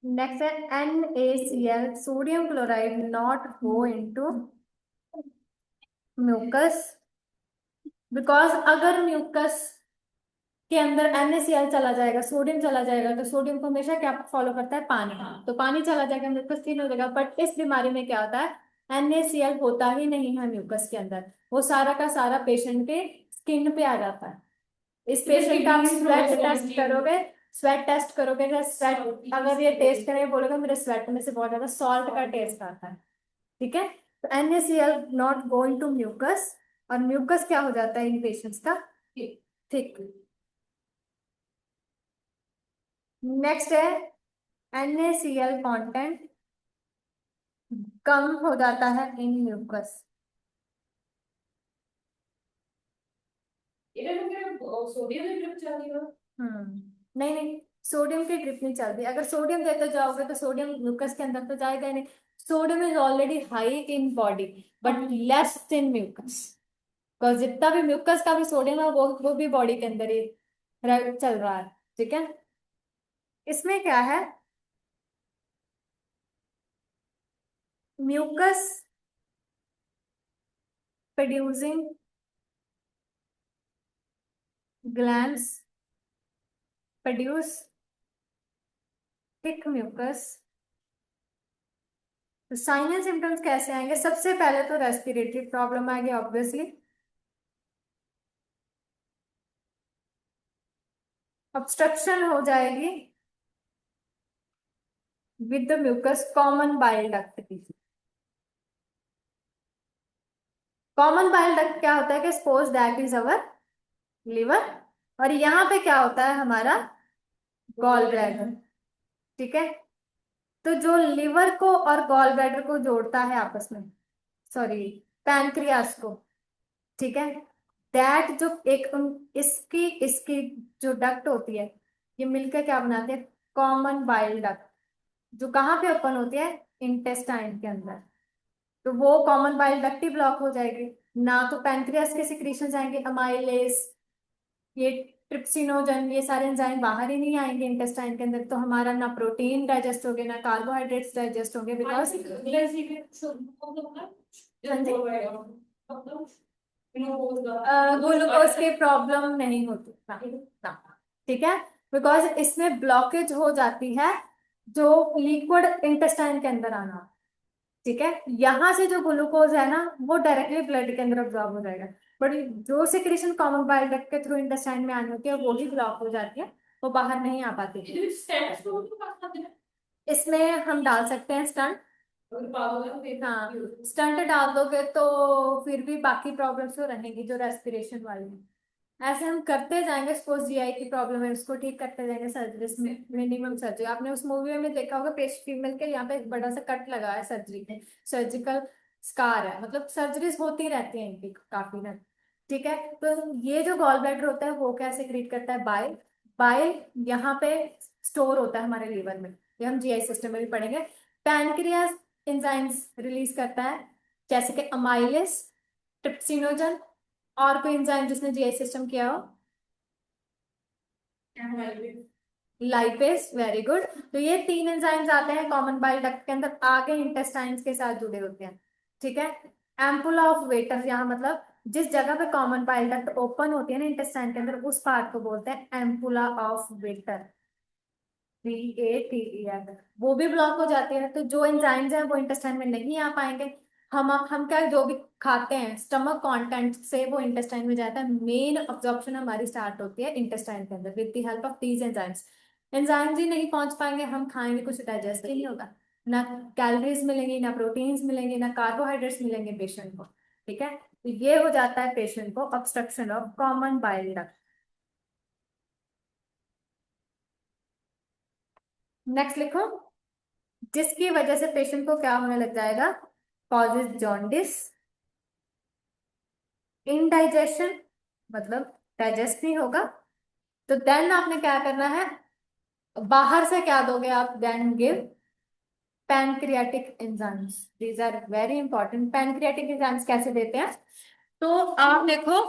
नेक्स्ट है NaCl, sodium chloride not go into mucus because अगर म्यूकस के अंदर NaCl चला जाएगा, सोडियम चला जाएगा, तो सोडियम को हमेशा क्या फॉलो करता है, पानी। तो पानी चला जाएगा, म्यूकस क्लीन हो जाएगा। बट इस बीमारी में क्या होता है, NaCl होता ही नहीं है म्यूकस के अंदर, वो सारा का सारा पेशेंट के स्किन पे आ जाता है। इस पेशेंट का आप स्वेट टेस्ट करोगे, स्वेट अगर ये टेस्ट करेंगे बोलेगा मेरे स्वेट में से बहुत ज्यादा सॉल्ट का टेस्ट आता है। ठीक है, तो NaCl not going to mucus, और म्यूकस क्या हो जाता है इन पेशेंट्स का, थिक। नेक्स्ट है NaCl कंटेंट कम हो जाता है इन म्यूकस। सोडियम में ड्रिप चल रही हो नहीं नहीं, सोडियम की ड्रिप नहीं चलती। अगर सोडियम देते जाओगे तो सोडियम म्यूकस के अंदर तो जाएगा ही नहीं। Sodium is already high in body but less in mucus, because जितना भी म्यूकस का भी सोडियम है वो भी बॉडी के अंदर ही चल रहा है। ठीक है, इसमें क्या है, mucus producing glands produce thick mucus। तो साइन एंड सिम्टम्स कैसे आएंगे, सबसे पहले तो रेस्पिरेटरी प्रॉब्लम आएगी ऑब्वियसली। ऑब्स्ट्रक्शन हो जाएगी with the mucus common bile duct की। कॉमन बाइल डक्ट क्या होता है कि suppose that is our liver, और यहाँ पे क्या होता है हमारा गॉल ब्लैडर। ठीक है, तो जो लिवर को और गॉल ब्लैडर को जोड़ता है आपस में, सॉरी पैनक्रियास को, ठीक है, दैट जो एक इसकी इसकी जो डक्ट होती है, ये मिलकर क्या बनाते हैं कॉमन बाइल डक्ट, जो कहाँ पे ओपन होती है इंटेस्टाइन के अंदर। तो वो कॉमन बाइल डक्ट ही ब्लॉक हो जाएगी, ना तो पैनक्रियास के सिक्रीशन आएंगे, अमाइलेज, ये ट्रिप्सिनोजन, ये सारे एंजाइम बाहर ही नहीं आएंगे इंटेस्टाइन के अंदर, तो हमारा ना प्रोटीन डाइजेस्ट होंगे ना कार्बोहाइड्रेट्स डाइजेस्ट होंगे, बिकॉज ग्लूकोज की प्रॉब्लम नहीं होती ना, ठीक है, बिकॉज इसमें ब्लॉकेज हो जाती है जो लिक्विड इंटेस्टाइन के अंदर आना। ठीक है, यहाँ से जो ग्लूकोज है ना वो डायरेक्टली ब्लड के अंदर अब्जॉर्ब हो जाएगा, बट जो सिक्रेशन कॉमन बाइल डक्ट के थ्रू इंटेस्टाइन में आनी होती है वो ही ब्लॉक हो जाती है, वो बाहर नहीं आ पाती। इसमें हम डाल सकते हैं स्टंट। हाँ, स्टंट डाल दोगे तो फिर भी बाकी प्रॉब्लम्स तो रहेंगी जो रेस्पिरेशन वाली हैं। ऐसे हम करते जाएंगे, सपोज जीआई की प्रॉब्लम है उसको ठीक करते जाएंगे सर्जरीज में, मिनिमम सर्जरी। आपने उस मूवी में देखा होगा पेश फीमेल के यहाँ पे एक बड़ा सा कट लगा है सर्जरी में, सर्जिकल स्कार है, मतलब सर्जरीज होती रहती है इनकी काफी ना। ठीक है, तो ये जो गॉल ब्लैडर होता है वो क्या सेक्रेट करता है बाइल, बाइल यहाँ पे स्टोर होता है हमारे लीवर में, ये हम जीआई सिस्टम में भी पढ़ेंगे। पैनक्रियास एंजाइम्स रिलीज करता है जैसे कि अमाइलेस, ट्रिप्सिनोजन, और कोई एंजाइम जिसने जीआई सिस्टम किया हो, लाइपेज, वेरी गुड। तो ये 3 एंजाइम्स आते हैं कॉमन बाइल डक्ट के अंदर, आगे इंटेस्टाइन्स के साथ जुड़े होते हैं। ठीक है, एम्पुला ऑफ वेटर, यहाँ मतलब जिस जगह पे कॉमन बाइल डक्ट ओपन होती है ना इंटेस्टाइन के अंदर, उस पार्ट को बोलते हैं एम्पुला ऑफ वेटर, VATER, वो भी ब्लॉक हो जाती है। तो जो एंजाइम्स हैं वो इंटेस्टाइन में नहीं आ पाएंगे। हम क्या जो भी खाते हैं स्टमक कंटेंट से वो इंटेस्टाइन में जाता है, मेन अब्जॉर्प्शन हमारी स्टार्ट होती है इंटेस्टाइन के अंदर with the help of these enzymes. Enzymes ही नहीं पहुंच पाएंगे, हम खाएंगे कुछ डाइजेस्ट ही नहीं होगा, ना कैलोरीज मिलेंगी, ना प्रोटीन्स मिलेंगे, ना कार्बोहाइड्रेट्स मिलेंगे पेशेंट को। ठीक है, तो ये हो जाता है पेशेंट को obstruction of common bile duct. Next लिखो, जिसकी वजह से पेशेंट को क्या होने लग जाएगा, कॉजेज जॉन्डिस, इनडाइजेशन, मतलब डाइजेस्ट नहीं होगा। तो देन आपने क्या करना है, बाहर से क्या दोगे आप, then give pancreatic enzymes, these are very important. Pancreatic enzymes कैसे देते हैं, तो आप देखो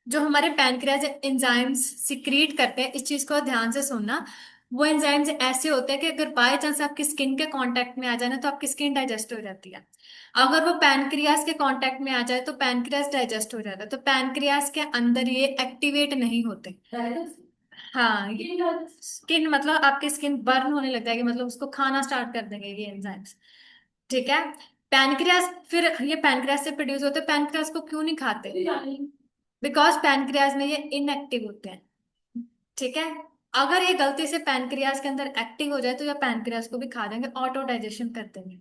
जो हमारे पैनक्रियाज एंजाइम्स सिक्रीट करते हैं, इस चीज को ध्यान से सुनना, वो एंजाइम्स ऐसे होते हैं कि अगर बाय चांस आपकी स्किन के कांटेक्ट में आ जाए ना तो आपकी स्किन डाइजेस्ट हो जाती है। अगर वो पैनक्रियाज के कांटेक्ट में आ जाए तो पैनक्रियाज डाइजेस्ट हो जाता है। तो पैनक्रियाज के अंदर ये एक्टिवेट नहीं होते। हाँ, स्किन मतलब आपकी स्किन बर्न होने लग जाएगी, मतलब उसको खाना स्टार्ट कर देंगे ये एंजाइम्स। ठीक है, पैनक्रियाज, फिर ये पैनक्रियाज से प्रोड्यूस होते हैं। पैनक्रियाज को क्यों नहीं खाते, बिकॉज पैनक्रियाज में ये इनएक्टिव होते हैं। ठीक है, अगर ये गलती से पैनक्रियाज के अंदर एक्टिव हो जाए तो ये पैनक्रियाज को भी खा देंगे, ऑटो डाइजेशन कर देंगे।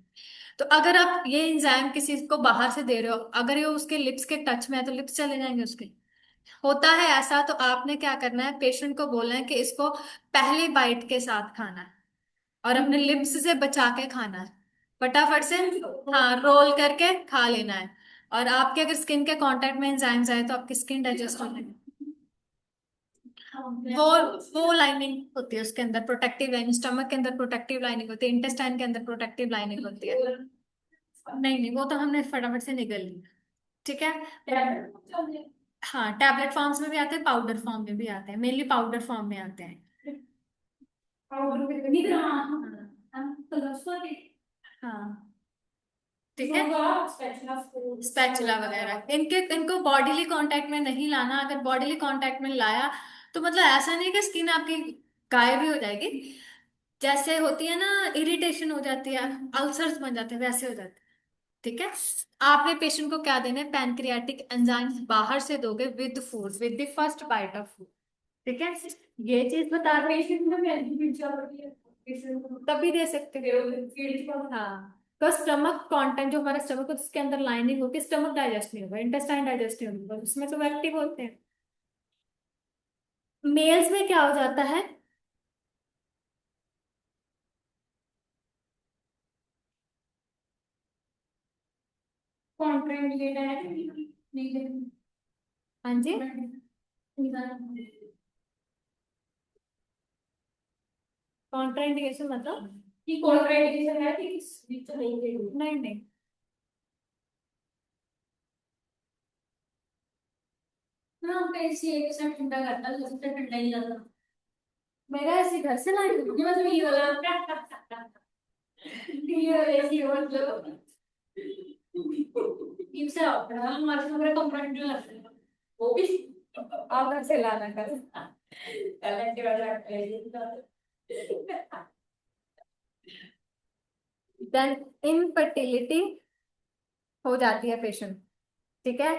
तो अगर आप ये एंजाइम किसी को बाहर से दे रहे हो, अगर ये उसके लिप्स के टच में है तो लिप्स चले जाएंगे उसके, होता है ऐसा। तो आपने क्या करना है, पेशेंट को बोलना है कि इसको पहली बाइट के साथ खाना है और अपने लिप्स से बचा के खाना है, फटाफट से हाँ रोल करके खा लेना है। और आपके अगर स्किन के कांटेक्ट में एंजाइम्स आए तो आपकी स्किन डाइजेस्ट हो जाएगी। वो लाइनिंग होती है उसके अंदर, प्रोटेक्टिव लाइनिंग, स्टमक के अंदर प्रोटेक्टिव लाइनिंग होती है, इंटेस्टाइन के अंदर प्रोटेक्टिव लाइनिंग होती है। नहीं नहीं, वो तो हमने फटाफट से निकल ली। ठीक है, हाँ टैबलेट फॉर्म्स में भी आते हैं, पाउडर फॉर्म में भी आते हैं, मेनली पाउडर फॉर्म में आते हैं। हाँ ठीक है, स्पैचुला वगैरह इनको बॉडीली कांटेक्ट में नहीं लाना। अगर बॉडीली कांटेक्ट में लाया तो मतलब ऐसा नहीं कि स्किन आपकी गायब ही हो जाएगी, जैसे होती है ना इरिटेशन हो जाती है, अल्सर्स बन जाते हैं, वैसे हो जाते हैं। ठीक है, आपने पेशेंट को क्या देना है, पैनक्रियाटिक एंजाइम्स बाहर से दोगे with food, with the first bite of food. ठीक है, ये चीज बता रहे पेशेंट में बेनिफिट क्या होती है पेशेंट को तभी दे सकते हो। हाँ, तो स्टमक कंटेंट जो हमारा स्टमक है उसके अंदर लाइनिंग होती है, स्टमक डाइजेस्ट नहीं होगा, इंटेस्टाइन डाइजेस्ट नहीं होगा, उसमें तो एक्टिव होते हैं। मेल्स में क्या हो जाता है, कॉन्ट्राइंडिकेट है नहीं हाँ जी, कॉन्ट्राइंडिकेशन मतलब कि कॉन्ट्राइंडिकेशन है कि इस बीच नहीं दे नहीं नहीं, ना पैसे एक साथ ठंडा करता है दूसरा ठंडा ही जाता मेरा ऐसे घर से लाए ये मतलब ये वाला ये ऐसी मतलब इनसे अपना हमारे सामने कंप्लेंट लगता है वो भी आप घर से लाना कर। कल के बाद देन इनफर्टिलिटी हो जाती है पेशेंट, ठीक है।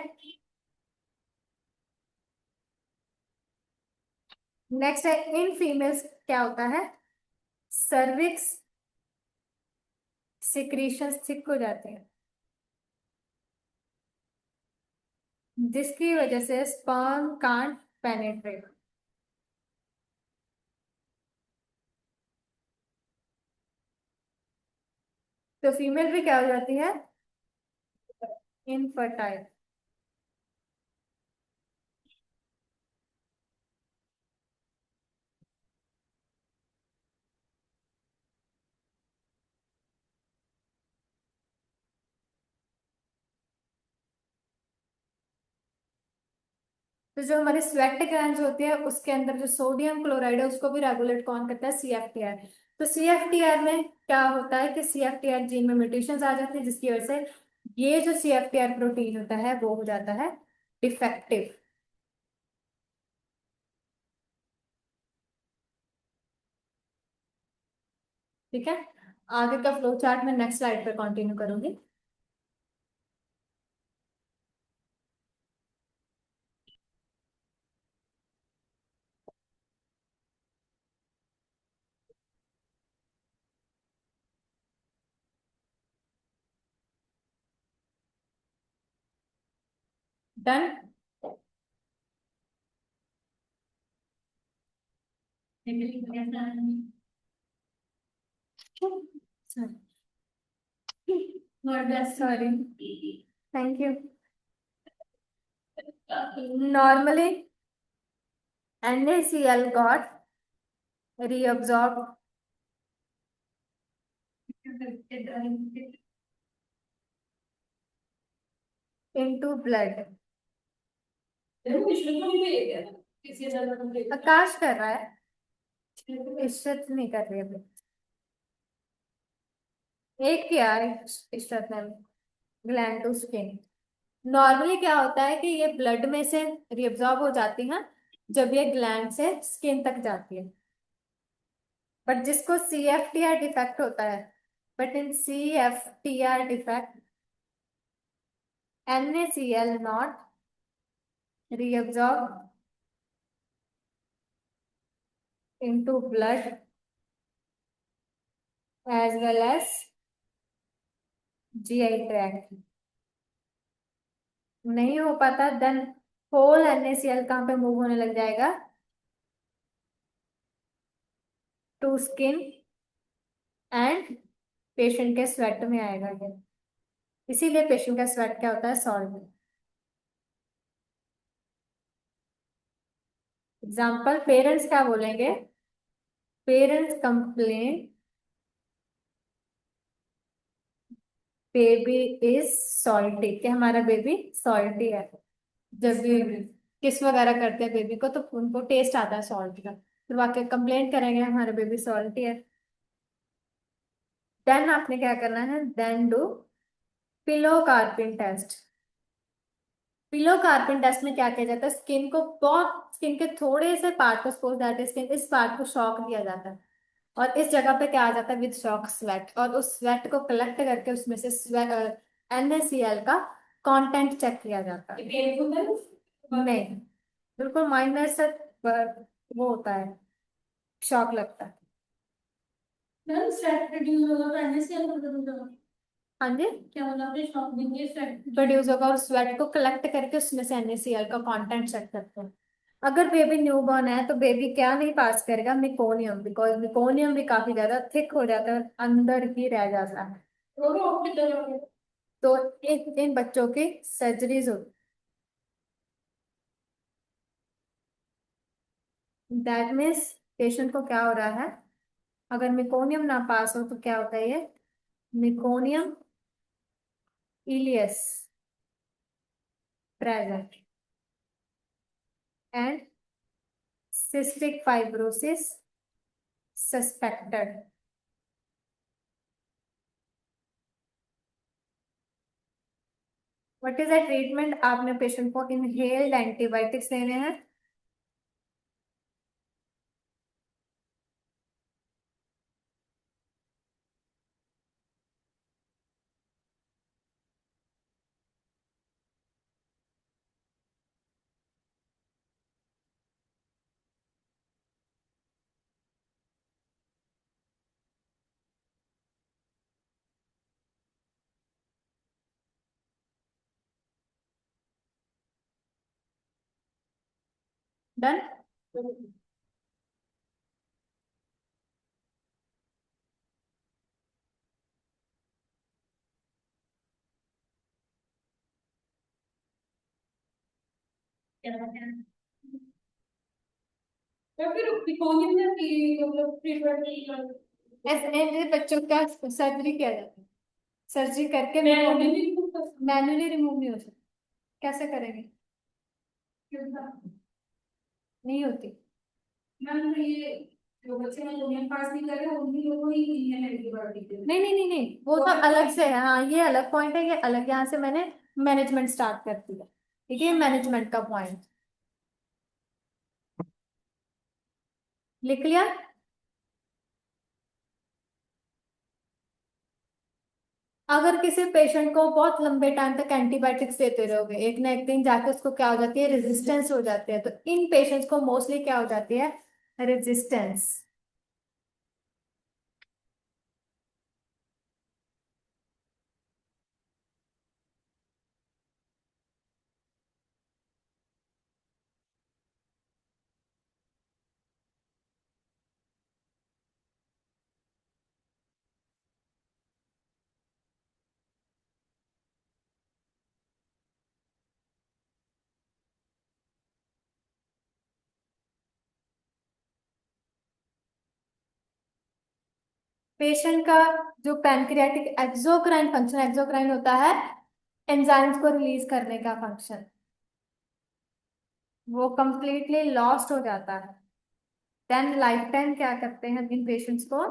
नेक्स्ट है इन फीमेल्स क्या होता है, सर्विक्स सिक्रीशन थिक हो जाते हैं, जिसकी वजह से स्पर्म कांट पेनेट्रेट। तो फीमेल भी क्या हो जाती है, इनफर्टाइल। तो जो हमारी स्वेट ग्लैंड्स होती है उसके अंदर जो सोडियम क्लोराइड है उसको भी रेगुलेट कौन करता है, सीएफटीआर। तो सीएफटीआर में क्या होता है कि सीएफटीआर जीन में म्यूटेशंस आ जाते हैं, जिसकी वजह से ये जो सीएफटीआर प्रोटीन होता है वो हो जाता है डिफेक्टिव। ठीक है, आगे का फ्लो चार्ट में नेक्स्ट स्लाइड पे कंटिन्यू करूंगी। Done. Sorry, thank you. Normally NaCl got reabsorbed into blood। आकाश कर रहा है, इश्रत नहीं कर रही अभी। एक क्या है इश्रत ने, ग्लैंड टू स्किन। नॉर्मली क्या होता है कि ये ब्लड में से रिएब्जॉर्ब हो जाती हैं जब ये ग्लैंड से स्किन तक जाती है, बट जिसको CFTR डिफेक्ट होता है, but in CFTR defect NaCl not reabsorb into blood as well as GI tract नहीं हो पाता, देन होल NaCl कहाँ पे मूव होने लग जाएगा, टू स्किन एंड पेशेंट के स्वेट में आएगा ये। इसीलिए पेशेंट का स्वेट क्या होता है, सॉल्ट। एग्जाम्पल, पेरेंट्स क्या बोलेंगे, parents complain baby is salty, कि हमारा बेबी सॉल्टी है। जब भी किस वगैरह करते हैं बेबी को तो उनको टेस्ट आता है सॉल्ट का, फिर वाकई कंप्लेन करेंगे हमारा बेबी सॉल्टी है। देन आपने क्या करना है, then do pilocarpine test. Pilocarpine test में क्या किया जाता है, स्किन को बहुत, स्किन के थोड़े से पार्ट को, सपोज दैट स्किन, इस पार्ट को शॉक दिया जाता है और इस जगह पे क्या आ जाता है, विद शॉक स्वेट, और उस स्वेट को कलेक्ट करके उसमें से NaCl का कंटेंट चेक किया जाता है। नहीं, बिल्कुल माइनर से वो होता है, शॉक लगता है। मैम स्वेट रिड्यूस होगा तो NaCl प्रोड्यूस होगा। हाँ जी, क्या मतलब आपने शॉक देंगे स्वेट प्रोड्यूस होगा और स्वेट को कलेक्ट करके उसमें से NaCl का कंटेंट चेक करते हैं। अगर बेबी न्यूबॉर्न है तो बेबी क्या नहीं पास करेगा, मिकोनियम, बिकॉज मिकोनियम भी काफी ज्यादा थिक हो जाता है और अंदर ही रह जाता है। वो भी ऑप्ट करोगे। तो इन बच्चों की सर्जरीज होती, दैट मीन्स पेशेंट को क्या हो रहा है, अगर मिकोनियम ना पास हो तो क्या होता है, ये meconium ileus present and cystic fibrosis suspected। What is the treatment, आपने पेशेंट को इनहेल्ड एंटीबायोटिक्स देने हैं। डन। तो फिर इकोनॉमी में मतलब प्रीफर ऐसे बच्चों का सर्जरी किया जाता है, सर्जरी करके मैं मैन्युअली रिमूव नहीं हो सकता, कैसे करेंगे, नहीं होती। मैम ये जो बच्चे हैं यूनियन पास नहीं कर रहे उन्हीं लोगों को ही यूनियन एंटीबायोटिक देते नहीं नहीं नहीं नहीं, वो तो अलग से है, हाँ ये अलग पॉइंट है, ये अलग, यहाँ से मैंने मैनेजमेंट स्टार्ट कर दिया, ठीक है, मैनेजमेंट का पॉइंट लिख लिया। अगर किसी पेशेंट को बहुत लंबे टाइम तक एंटीबायोटिक्स देते रहोगे, एक ना एक दिन जाके उसको क्या हो जाती है, रेजिस्टेंस हो जाती है, तो इन पेशेंट्स को मोस्टली क्या हो जाती है, रेजिस्टेंस। पेशेंट का जो पैनक्रियाटिक एक्सोक्राइन फंक्शन, एक्सोक्राइन होता है एंजाइम्स को रिलीज करने का फंक्शन, वो कंप्लीटली लॉस्ट हो जाता है। देन लाइफ टाइम क्या करते हैं इन पेशेंट्स को,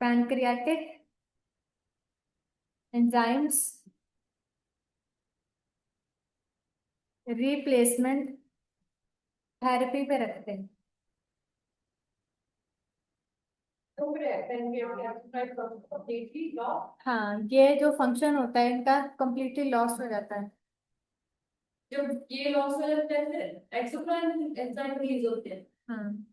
पैनक्रियाटिक एंजाइम्स रिप्लेसमेंट थेरेपी पे रखते हैं। हाँ, ये जो फंक्शन होता है इनका कंप्लीटली लॉस्ट हो जाता है। जब ये लॉस हो जाता है फिर एक्सोक्राइन एंजाइम रिलीज होते हैं। हाँ,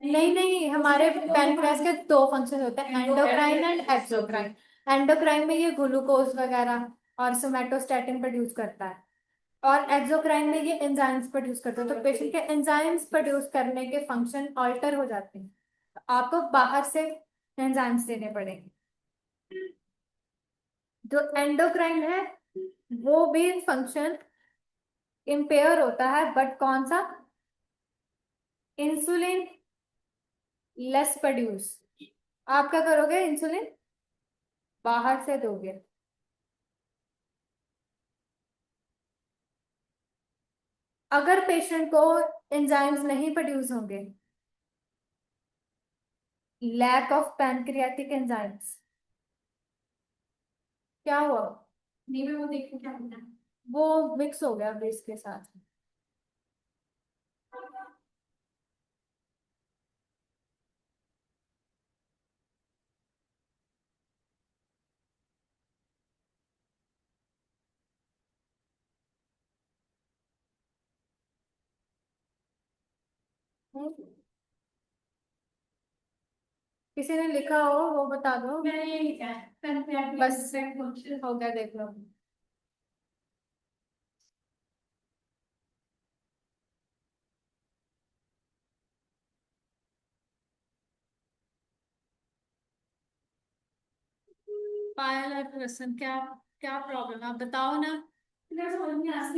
नहीं नहीं, हमारे पैनक्रियास के दो फंक्शन होते हैं, एंडोक्राइन एंड एक्सोक्राइन। एंडोक्राइन में ये ग्लूकोज वगैरह और सोमेटोस्टेटिन प्रोड्यूस करता है, और एक्सोक्राइन में ये एंजाइम्स प्रोड्यूस करते हैं, तो पेशेंट के एंजाइम्स प्रोड्यूस करने के फंक्शन ऑल्टर हो जाते हैं, तो आपको बाहर से एंजाइम्स देने पड़ेंगे। जो एंडोक्राइन है वो भी फंक्शन इम्पेयर होता है, बट कौन सा, इंसुलिन लेस प्रोड्यूस। आप क्या करोगे, इंसुलिन बाहर से दोगे। अगर पेशेंट को एंजाइम्स नहीं प्रोड्यूस होंगे, लैक ऑफ पैनक्रियाटिक एंजाइम्स, क्या हुआ, नहीं मैं वो देखूं क्या होता है। वो मिक्स हो गया बेस के साथ। किसी ने लिखा हो वो बता दो। मैंने ये लिखा है pancreatic बस enzyme function। हो गया, देख लो। पायल और प्रसन्न, क्या क्या प्रॉब्लम आप बताओ ना। मैं समझ नहीं आ रहा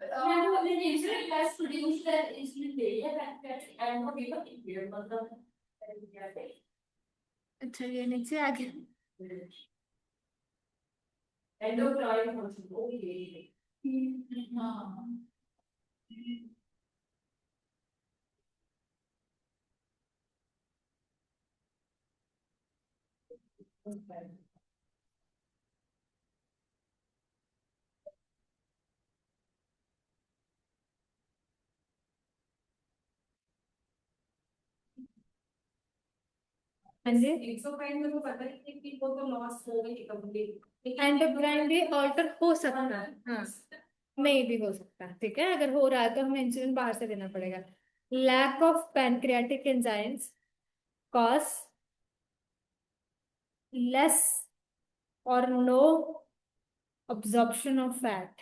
मैं तो अपने नेचुरल गैस प्रोड्यूस कर इसमें ले लिया pancreatic and not even impaired मतलब अच्छा ये नीचे आ गया। endocrine function okay. हाँ हाँ जी। एक्सोक्राइन में तो पता ही है कि वो तो लॉस हो गई कंप्लीट। एंडोक्राइन भी ऑल्टर हो सकता है, हाँ नहीं भी हो सकता है, ठीक है। अगर हो रहा है तो हमें इंसुलिन बाहर से देना पड़ेगा। Lack of pancreatic enzymes cause less और नो absorption ऑफ फैट।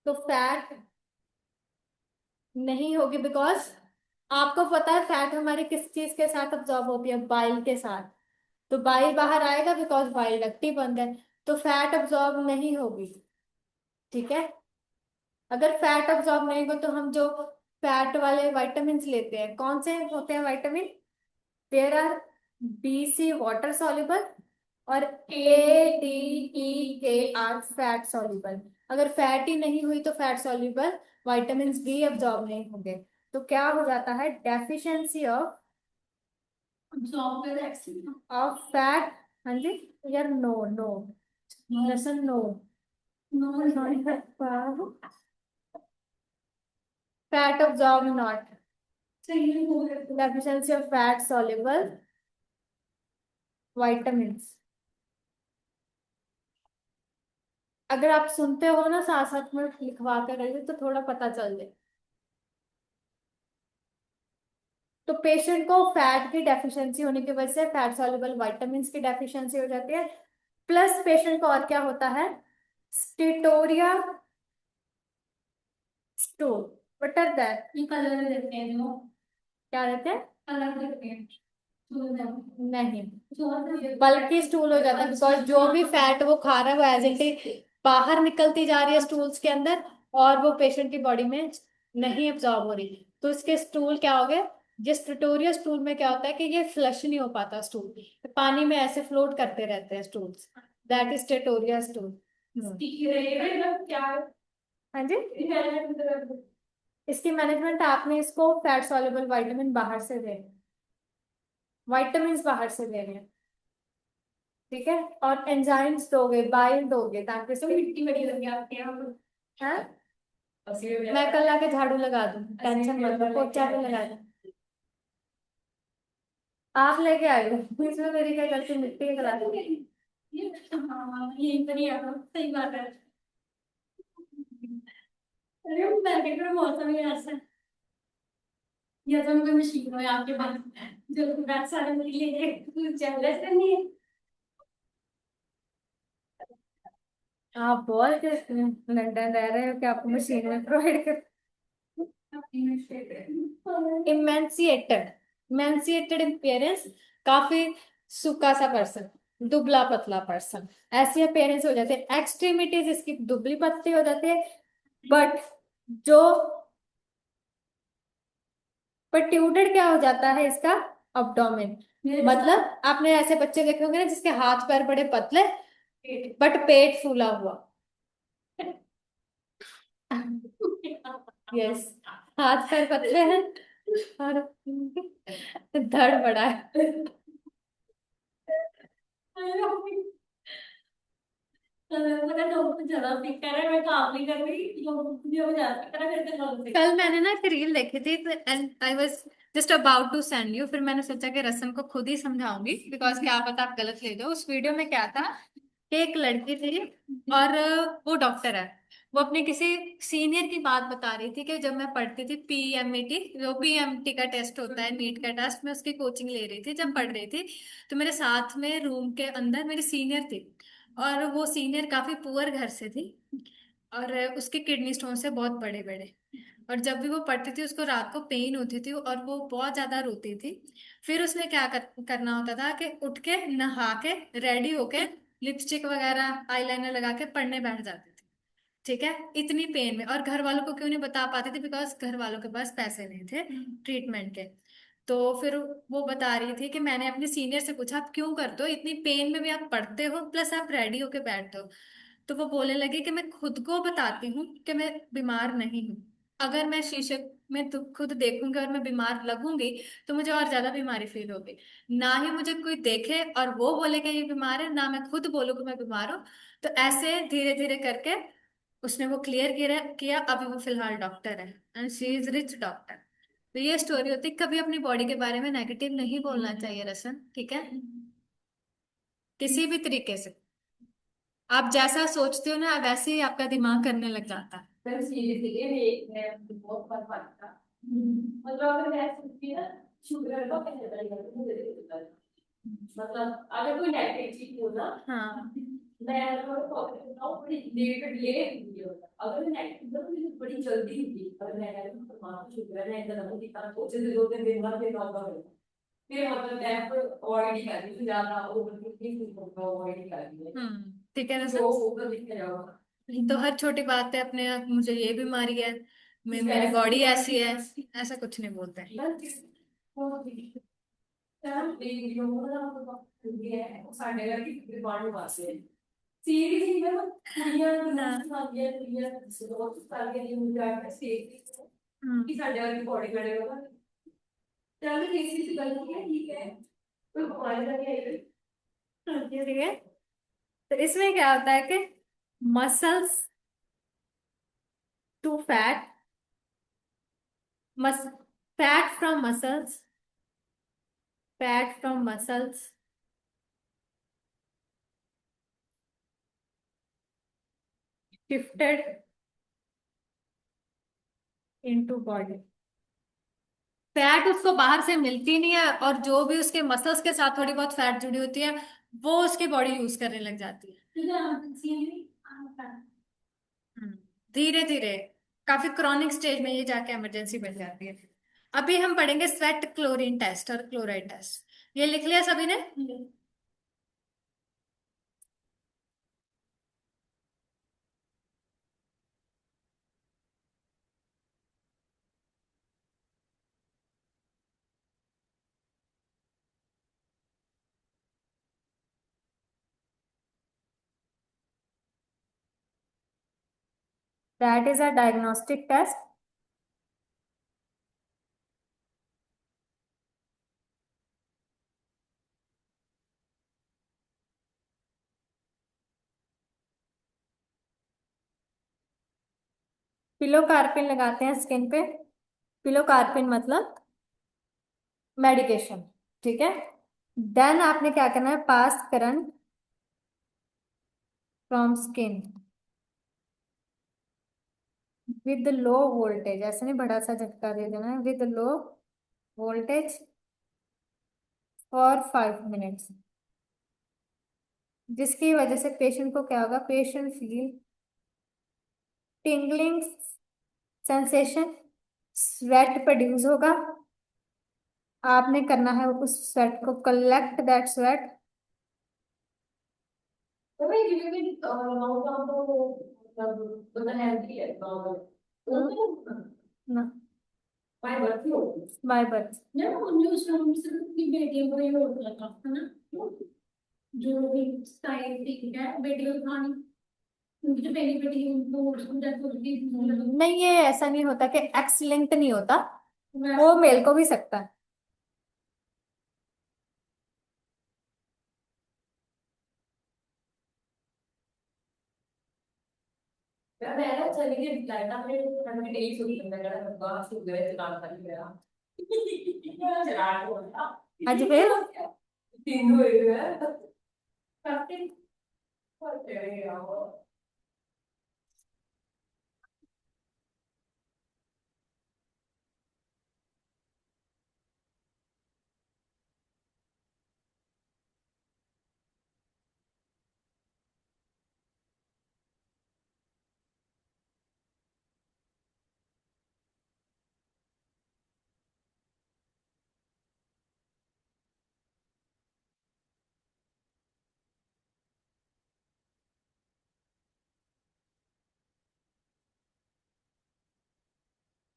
तो फैट नहीं होगी बिकॉज आपको पता है फैट हमारी किस चीज के साथ अब्जॉर्ब होती है, बाइल के साथ। तो बाइल बाहर आएगा बिकॉज बाइल डक्टी बंद है, तो फैट अब्जॉर्ब नहीं होगी, ठीक है। अगर फैट अब्जॉर्ब नहीं हो तो हम जो फैट वाले वाइटामिन लेते हैं, कौन से होते हैं vitamin? There are B C water soluble और A D E K are fat soluble. अगर फैट ही नहीं हुई तो फैट सॉल्युबल वाइटामिन भी अब्जॉर्ब नहीं होंगे। तो क्या हो जाता है? डेफिशिएंसी ऑफ absorb कर एक्सीडेंट फैट। हाँ जी यार, नो नो लसन नो फैट अब्जॉर्ब नॉट, सही हो गया। Deficiency of fat soluble vitamin. अगर आप सुनते हो ना साथ साथ में लिखवा कर रहे तो थोड़ा पता चल जाए। तो पेशेंट को फैट की डेफिशिएंसी होने की वजह से फैट सॉल्युबल विटामिन की डेफिशिएंसी हो जाती है। प्लस पेशेंट को और क्या होता है? Steatorrhoea stool. What are that? ये कलर देते हैं जो क्या रहते हैं? कलर देते हैं नहीं, जो बल्कि स्टूल हो जाता है बिकॉज जो भी फैट वो खा रहा है वो एज इट बाहर निकलती जा रही है स्टूल्स के अंदर, और वो पेशेंट की बॉडी में नहीं एब्जॉर्ब हो रही, तो इसके स्टूल क्या हो गए? जिस ट्यूटोरियल स्टूल में क्या होता है कि ये फ्लश नहीं हो पाता, स्टूल पानी में ऐसे फ्लोट करते रहते हैं स्टूल्स, दैट इज टेटोरिया स्टूल। क्या हाँ जी, इसकी मैनेजमेंट आपने इसको फैट सॉल्युबल विटामिन बाहर से दे, विटामिन बाहर से दे रहे हैं, ठीक है। और एंजाइम्स दोगे, बाइल दोगे ताकि तो इसके मिट्टी बड़ी लगी आपके यहाँ पर हाँ? मैं कल आके झाड़ू लगा दूँ, टेंशन मत लो, पोछा भी लगा दूँ। आप लेके आए हो, इसमें मेरी क्या गलती? मिट्टी के गिलास में। ये हाँ यही पर ही आता सही बात है। अरे वो पैकेट में मौसम ही ऐसा है। या तो कोई मशीन हो आपके पास जो रात सारे मिले चल रहे नहीं है। आप बोल के लंदन रह रहे हो कि आपको मशीन में प्रोवाइड कर। इमेंसिएटेड, इमेंसिएटेड अपीयरेंस, काफी सूखा सा पर्सन, दुबला पतला पर्सन, ऐसी अपीयरेंस हो जाती है। एक्सट्रीमिटीज इसकी दुबली पतली हो जाती है, बट जो प्रोट्रूडेड क्या हो जाता है इसका? अब्डोमेन। मतलब आपने ऐसे बच्चे देखे होंगे ना जिसके हाथ पैर बड़े पतले बट पेट फूला हुआ। यस, हाथ पैर पतले हैं और धड़ बड़ा है। कल मैंने ना एक रील देखी थी and I was just about to send you, फिर मैंने सोचा कि रसन को खुद ही समझाऊंगी बिकॉज क्या पता आप गलत ले जाओ। उस वीडियो में क्या था कि एक लड़की थी और वो डॉक्टर है, वो अपने किसी सीनियर की बात बता रही थी कि जब मैं पढ़ती थी पीएमईटी, जो पीएमटी का टेस्ट होता है, नीट का टेस्ट, मैं उसकी कोचिंग ले रही थी जब पढ़ रही थी। तो मेरे साथ में रूम के अंदर मेरी सीनियर थी, और वो सीनियर काफी पुअर घर से थी, और उसके किडनी स्टोन से बहुत बड़े बड़े। और जब भी वो पढ़ती थी उसको रात को पेन होती थी और वो बहुत ज्यादा रोती थी। फिर उसने क्या करना होता था कि उठ के नहा के रेडी होके लिपस्टिक वगैरह आईलाइनर लगा के पढ़ने बैठ जाती थी। ठीक है, इतनी पेन में, और घर वालों को क्यों नहीं बता पाती थी, बिकॉज घर वालों के पास पैसे नहीं थे ट्रीटमेंट के। तो फिर वो बता रही थी कि मैंने अपने सीनियर से पूछा, आप क्यों करते हो, इतनी पेन में भी आप पढ़ते हो, प्लस आप रेडी होके बैठते हो। तो वो बोलने लगी कि मैं खुद को बताती हूँ कि मैं बीमार नहीं हूँ। अगर मैं शीशे में तो खुद देखूंगी और मैं बीमार लगूंगी तो मुझे और ज्यादा बीमारी फील होगी। ना ही मुझे कोई देखे और वो बोले कि ये बीमार है, ना मैं खुद बोलूँ कि मैं बीमार हूँ। तो ऐसे धीरे धीरे करके उसने वो क्लियर किया। अभी वो फिलहाल डॉक्टर है, and she is rich doctor. तो ये स्टोरी होती है, कभी अपनी बॉडी के बारे में नेगेटिव नहीं बोलना चाहिए रसन, ठीक है, किसी भी तरीके से। आप जैसा सोचते हो ना वैसे ही आपका दिमाग करने लग जाता है। मैं सीरियसली मैं बहुत फर्क पड़ता। मतलब अगर मैं सोचती ना शुगर का कैसे करेगा, मतलब अगर कोई नेगेटिव चीज हो ना, हाँ मैं अगर टॉपिक बताऊं बड़ी लेट वीडियो, अगर नेगेटिव तो मुझे बड़ी जल्दी होती, अगर मैं तो मां शुगर है इधर नहीं दिखा तो जल्दी 2-3 दिन बाद फिर नॉर्मल हो, फिर मतलब मैं अवॉइड ही करती हूँ ज्यादा ओवर थिंकिंग को अवॉइड ही करती हूँ। ठीक है जो रसन। ऊपर दिख जाओगा तो हर छोटी बात पे अपने आप मुझे ये बीमारी है, मेरी बॉडी ऐसी है, ऐसा कुछ नहीं बोलते हैं। ਸਾਡੇ ਘਰ ਦੀ ਡਿਮਾਂਡ ਵਾਸਤੇ ਸੀਰੀਅਸਲੀ ਮੈਂ ਕੁੜੀਆਂ हाँ। ਕੁੜੀਆਂ ਬਹੁਤ ਸਾਰੀਆਂ ਦੀ ਮੁੰਡਾ ਹੈ ਸੇਫ ਕਿ ਸਾਡੇ ਘਰ ਦੀ ਬੋਡੀ ਬਣੇ ਹੋਗਾ ਚੱਲ ਕਿਸੇ ਦੀ ਗੱਲ ਨਹੀਂ है ठीक है कोई बीमारी नहीं है ठीक है। तो इसमें क्या होता है कि मसल्स टू फैट, मस fat from muscles, fat from muscles shifted into body। Fat उसको बाहर से मिलती नहीं है, और जो भी उसके मसल्स के साथ थोड़ी बहुत फैट जुड़ी होती है वो उसकी बॉडी यूज करने लग जाती है। धीरे धीरे काफी क्रॉनिक स्टेज में ये जाके इमरजेंसी बन जाती है। अभी हम पढ़ेंगे स्वेट क्लोरीन टेस्ट और क्लोराइड टेस्ट। ये लिख लिया सभी ने? That is a diagnostic test. Pilocarpine लगाते हैं स्किन पे। पिलोकार्पिन मतलब मेडिकेशन, ठीक है। देन आपने क्या करना है, pass current from skin with low voltage, ऐसे नहीं बड़ा सा झटका दे देना है, with low voltage for 5 minutes, जिसकी वजह से पेशेंट को क्या होगा, patient feel tingling sensation, sweat produce होगा। आपने करना है उस स्वेट को, कलेक्ट दैट स्वेट। तो मैं गिव मी नाउ तो मतलब हेल्दी है ना बाय बर्थ हो बाय बर्थ। ना न्यूज़ में सिर्फ की बेटियों को ये होता था है ना, जो भी स्टाइल ठीक है बेटियों को खानी उनकी जो पहली बेटी उनको उसको डेथ हो गई। नहीं, ये ऐसा नहीं होता कि एक्स लिंक्ड नहीं होता, वो मेल को भी सकता है। मैं ना चली गई लाइट अपने हमने नहीं सुनी मैं कहा बात सुन गए चलान कर लिया चलान होता आज फिर तीन हुए है काफी और तेरे यार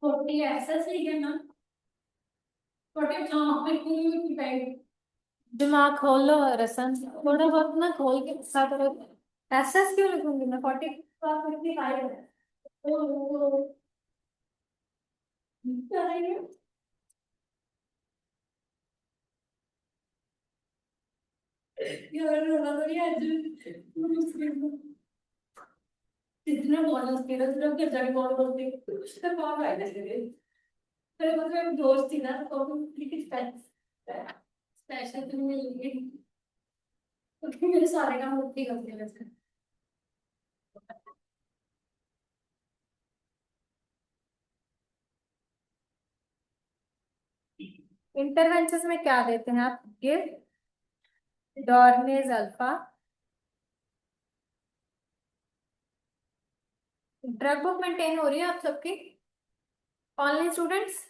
40 ऐसा सही है ना 40 हाँ बिल्कुल राइट दिमाग खोल लो रसन, थोड़ा बहुत ना खोल के साथ ऐसा क्यों लिखूंगी मैं 40 का 55 है। यार रोना तो नहीं आज इतना बोनस के लिए सिर्फ घर जाके कॉल करते उसका कॉल आया तेरे तेरे मतलब दोस्त थी ना तो लेकिन स्पेशल तो नहीं मिली क्योंकि मेरे सारे काम मुझे करते हैं वैसे इंटरवेंशंस में क्या देते हैं आप? Give dornase alpha. Drug book maintain हो रही है आप सबकी ऑनलाइन स्टूडेंट्स?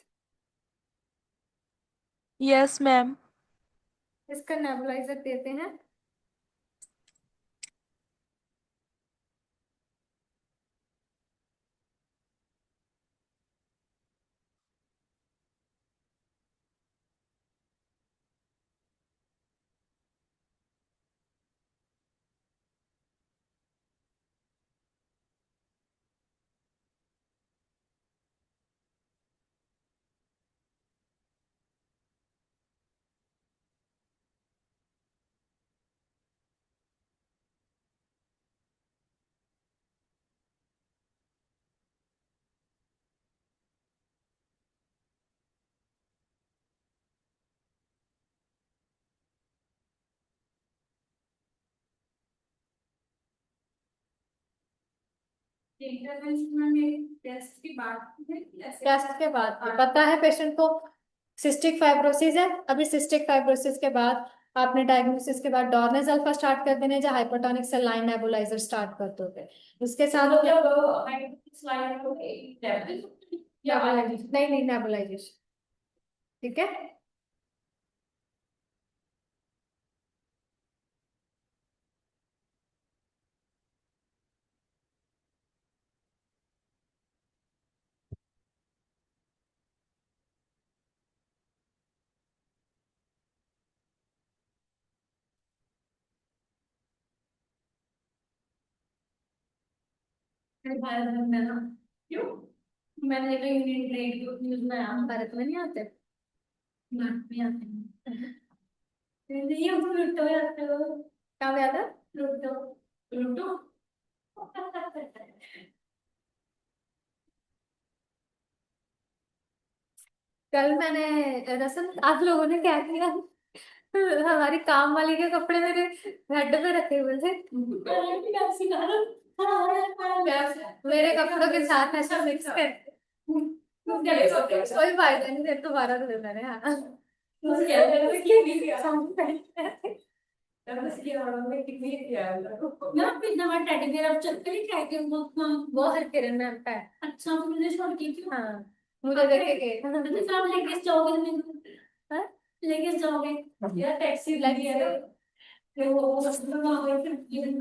Yes ma'am. इसका नेबुलाइजर देते हैं। इंटरवेंशन में टेस्ट की बात है टेस्ट के बाद पता है पेशेंट को सिस्टिक फाइब्रोसिस है, अभी सिस्टिक फाइब्रोसिस के बाद आपने डायग्नोसिस के बाद डॉर्नेज अल्फा स्टार्ट कर देने या हाइपोटोनिक सेलाइन नेबुलाइजर स्टार्ट कर दोगे उसके साथ स्लाइड को नेबुलाइजेशन नहीं नेबुलाइजेशन। ठीक है। भारत में ना क्यों मैंने तो यूनिट रेट न्यूज में आया भारत में नहीं आते? में आते हैं नहीं हम लुटो जाते हो क्या याद है? लुटो लुटो कल मैंने रसन आप लोगों ने क्या किया, हमारी काम वाली के कपड़े मेरे हेड पे रखे हुए थे, मेरे कपड़ों के साथ ऐसा मिक्स कर कोई फायदा नहीं, फिर दोबारा धो मैंने। हाँ वो हर किरण मैम का है। अच्छा तुमने छोड़ की क्यों हाँ मुझे देख के गए। तो आप लेके जाओगे हाँ? लेके जाओगे यार टैक्सी लगी है फिर वो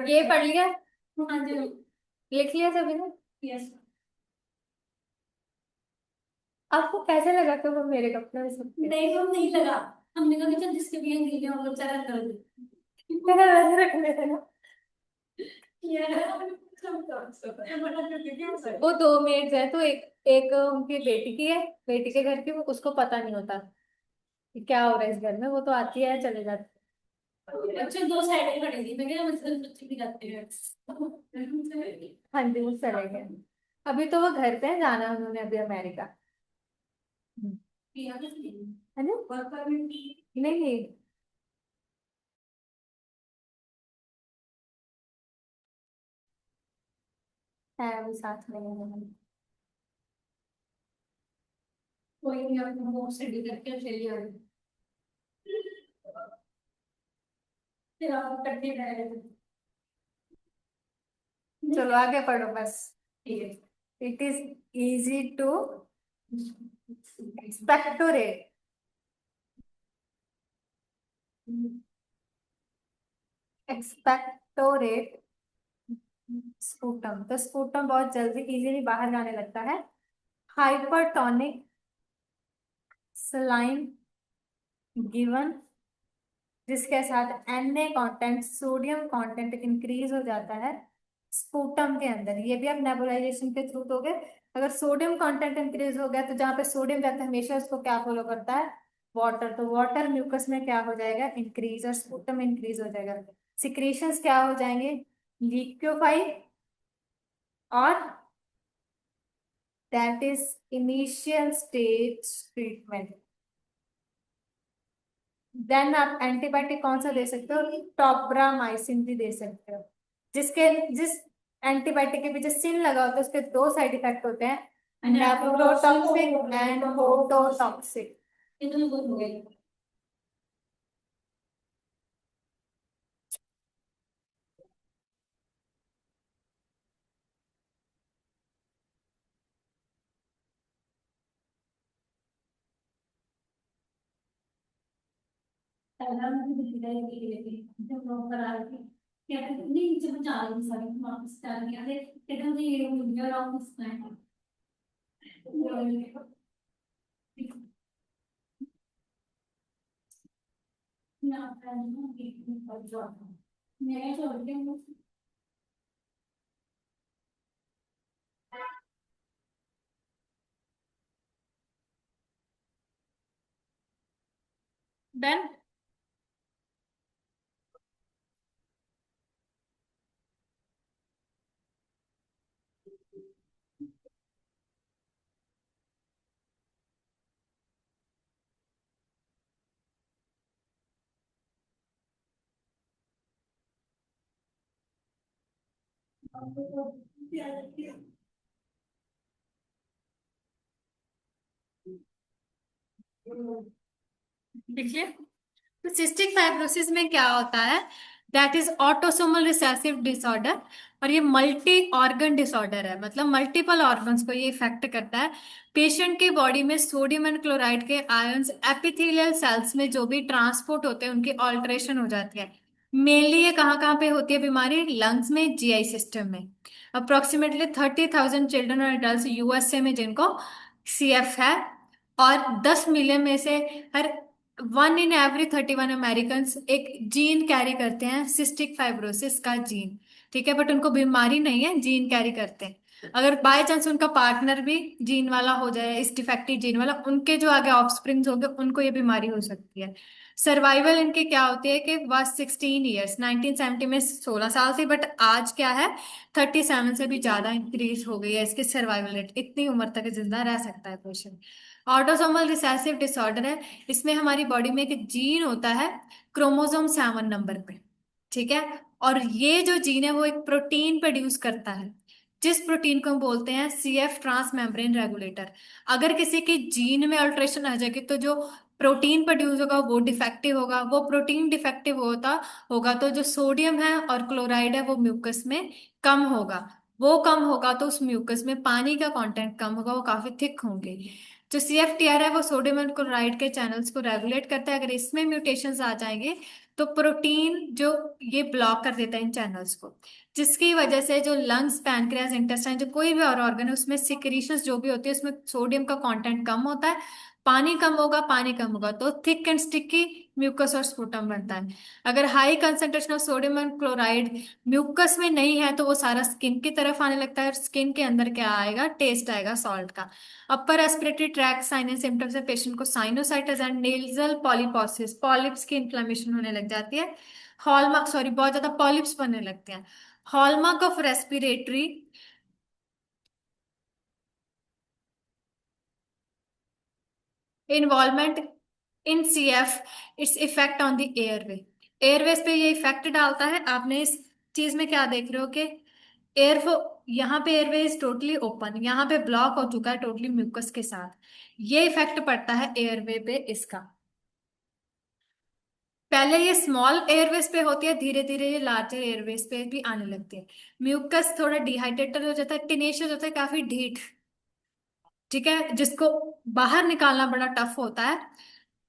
ये पढ़ लिया, हाँ जी लिख लिया सभी ने? यस आपको कैसे लगा कि वो मेरे कपड़े में सब थे? नहीं वो नहीं लगा हमने कहा कि जिसके भी नहीं लिया वो बेचारा कर दे मैंने वैसे रखने थे ना। वो दो मेड्स है तो एक एक उनकी बेटी की है, बेटी के घर की, वो उसको पता नहीं होता कि क्या हो रहा है इस घर में, वो तो आती है चले जाती बच्चे दो साइड में खड़े थी मैं क्या मतलब बच्चे भी जाते हैं है। हाँ जी वो चले गए, अभी तो वो घर पे है, जाना है उन्होंने अभी अमेरिका। है ना? नहीं नहीं है अभी साथ में है। कोई नहीं अपना वो स्टडी करके चली आ फिर आप करते रहे चलो आगे पढ़ो बस। ठीक है it is easy to expectorate expectorate sputum, तो स्पूटम बहुत जल्दी इजीली बाहर जाने लगता है हाइपरटोनिक सलाइन गिवन जिसके साथ Na content sodium content increase हो जाता है स्पूटम के अंदर। ये भी आप नेबुलाइजेशन के थ्रू दोगे। अगर सोडियम कंटेंट इंक्रीज हो गया तो जहाँ पे सोडियम जाता है हमेशा उसको क्या फॉलो करता है, वाटर। तो वाटर म्यूकस में क्या हो जाएगा, इंक्रीज, और स्पूटम इंक्रीज हो जाएगा। सिक्रीशंस क्या हो जाएंगे, लिक्विफाई, और that is initial stage treatment. Then आप एंटीबायोटिक कौन सा दे सकते हो, टॉब्रामाइसिन भी दे सकते हो। जिस एंटीबायोटिक के पीछे सिन लगा होता है उसके दो साइड इफेक्ट होते हैं, नेफ्रोटॉक्सिक एंड होटोटॉक्सिक। डन। देखिए, तो सिस्टिक फाइब्रोसिस में क्या होता है, that is autosomal recessive disorder, और ये मल्टी ऑर्गन डिसऑर्डर है, मतलब मल्टीपल ऑर्गन्स को ये इफेक्ट करता है। पेशेंट की बॉडी में सोडियम एंड क्लोराइड के आयंस एपिथेलियल सेल्स में जो भी ट्रांसपोर्ट होते हैं उनकी ऑल्टरेशन हो जाती है। मेनली ये कहाँ कहाँ पे होती है बीमारी, लंग्स में, जीआई सिस्टम में। अप्रोक्सीमेटली 30,000 चिल्ड्रन और एडल्ट यूएसए में जिनको सीएफ है, और 10 मिलियन में से हर 1 in every 31 अमेरिकन एक जीन कैरी करते हैं, सिस्टिक फाइब्रोसिस का जीन। ठीक है, बट उनको बीमारी नहीं है, जीन कैरी करते हैं। अगर बाय चांस उनका पार्टनर भी जीन वाला हो जाए, इस डिफेक्टिव जीन वाला, उनके जो आगे ऑफस्प्रिंग्स होंगे उनको ये बीमारी हो सकती है। सर्वाइवल इनकी क्या होती है कि बस 16 ईयर्स, 1970 में 16 साल थी, बट आज क्या है 37 से भी ज्यादा इंक्रीज हो गई है इसकी सर्वाइवल रेट। इतनी उम्र तक जिंदा रह सकता है पेशेंट। ऑटोसोमल रिसेसिव डिसऑर्डर है, इसमें हमारी बॉडी में एक जीन होता है क्रोमोसोम 7 नंबर पे। ठीक है, और ये जो जीन है वो एक प्रोटीन प्रोड्यूस करता है, जिस प्रोटीन को हम बोलते हैं सीएफ ट्रांस मेम्ब्रेन रेगुलेटर। अगर किसी की जीन में अल्ट्रेशन आ जाएगी तो जो प्रोटीन प्रोड्यूस होगा वो डिफेक्टिव होगा। वो प्रोटीन डिफेक्टिव होगा तो जो सोडियम है और क्लोराइड है वो म्यूकस में कम होगा। वो कम होगा तो उस म्यूकस में पानी का कंटेंट कम होगा, वो काफी थिक होंगे। जो सीएफटीआर है वो सोडियम एंड क्लोराइड के चैनल्स को रेगुलेट करता है। अगर इसमें म्यूटेशंस आ जाएंगे तो प्रोटीन जो ये ब्लॉक कर देता है इन चैनल्स को, जिसकी वजह से जो लंग्स, पैनक्रियास, इंटेस्टाइन, जो कोई भी और ऑर्गन है उसमें सिक्रीशंस जो भी होती है उसमें सोडियम का कंटेंट कम होता है। पानी कम होगा तो थिक एंड स्टिकी म्यूकस और स्पूटम बनता है। अगर high concentration of sodium and chloride mucus में नहीं है तो वो सारा स्किन की तरफ आने लगता है, और स्किन के अंदर क्या आएगा, टेस्ट आएगा सॉल्ट का। Upper respiratory tract sign and symptoms है, पेशेंट को sinusitis and nasal polyposis, polyps की इन्फ्लेमेशन होने लग जाती है। हॉलमार्क, सॉरी, बहुत ज्यादा पॉलिप्स बनने लगते हैं। Hallmark of respiratory involvement in CF, its effect on the airway. Airways पे ये इफेक्ट डालता है। आपने इस चीज में क्या देख रहे हो कि एयर, यहाँ पे एयरवे इज टोटली ओपन, यहाँ पे ब्लॉक हो चुका है टोटली म्यूकस के साथ। ये इफेक्ट पड़ता है एयरवे पे इसका। पहले ये स्मॉल एयरवेज पे होती है, धीरे धीरे ये लार्जर एयरवेज पे भी आने लगती है। म्यूकस थोड़ा डिहाइड्रेटेड हो जाता है, टिनेशियस होता है, काफी ढीठ। ठीक है, जिसको बाहर निकालना बड़ा टफ होता है।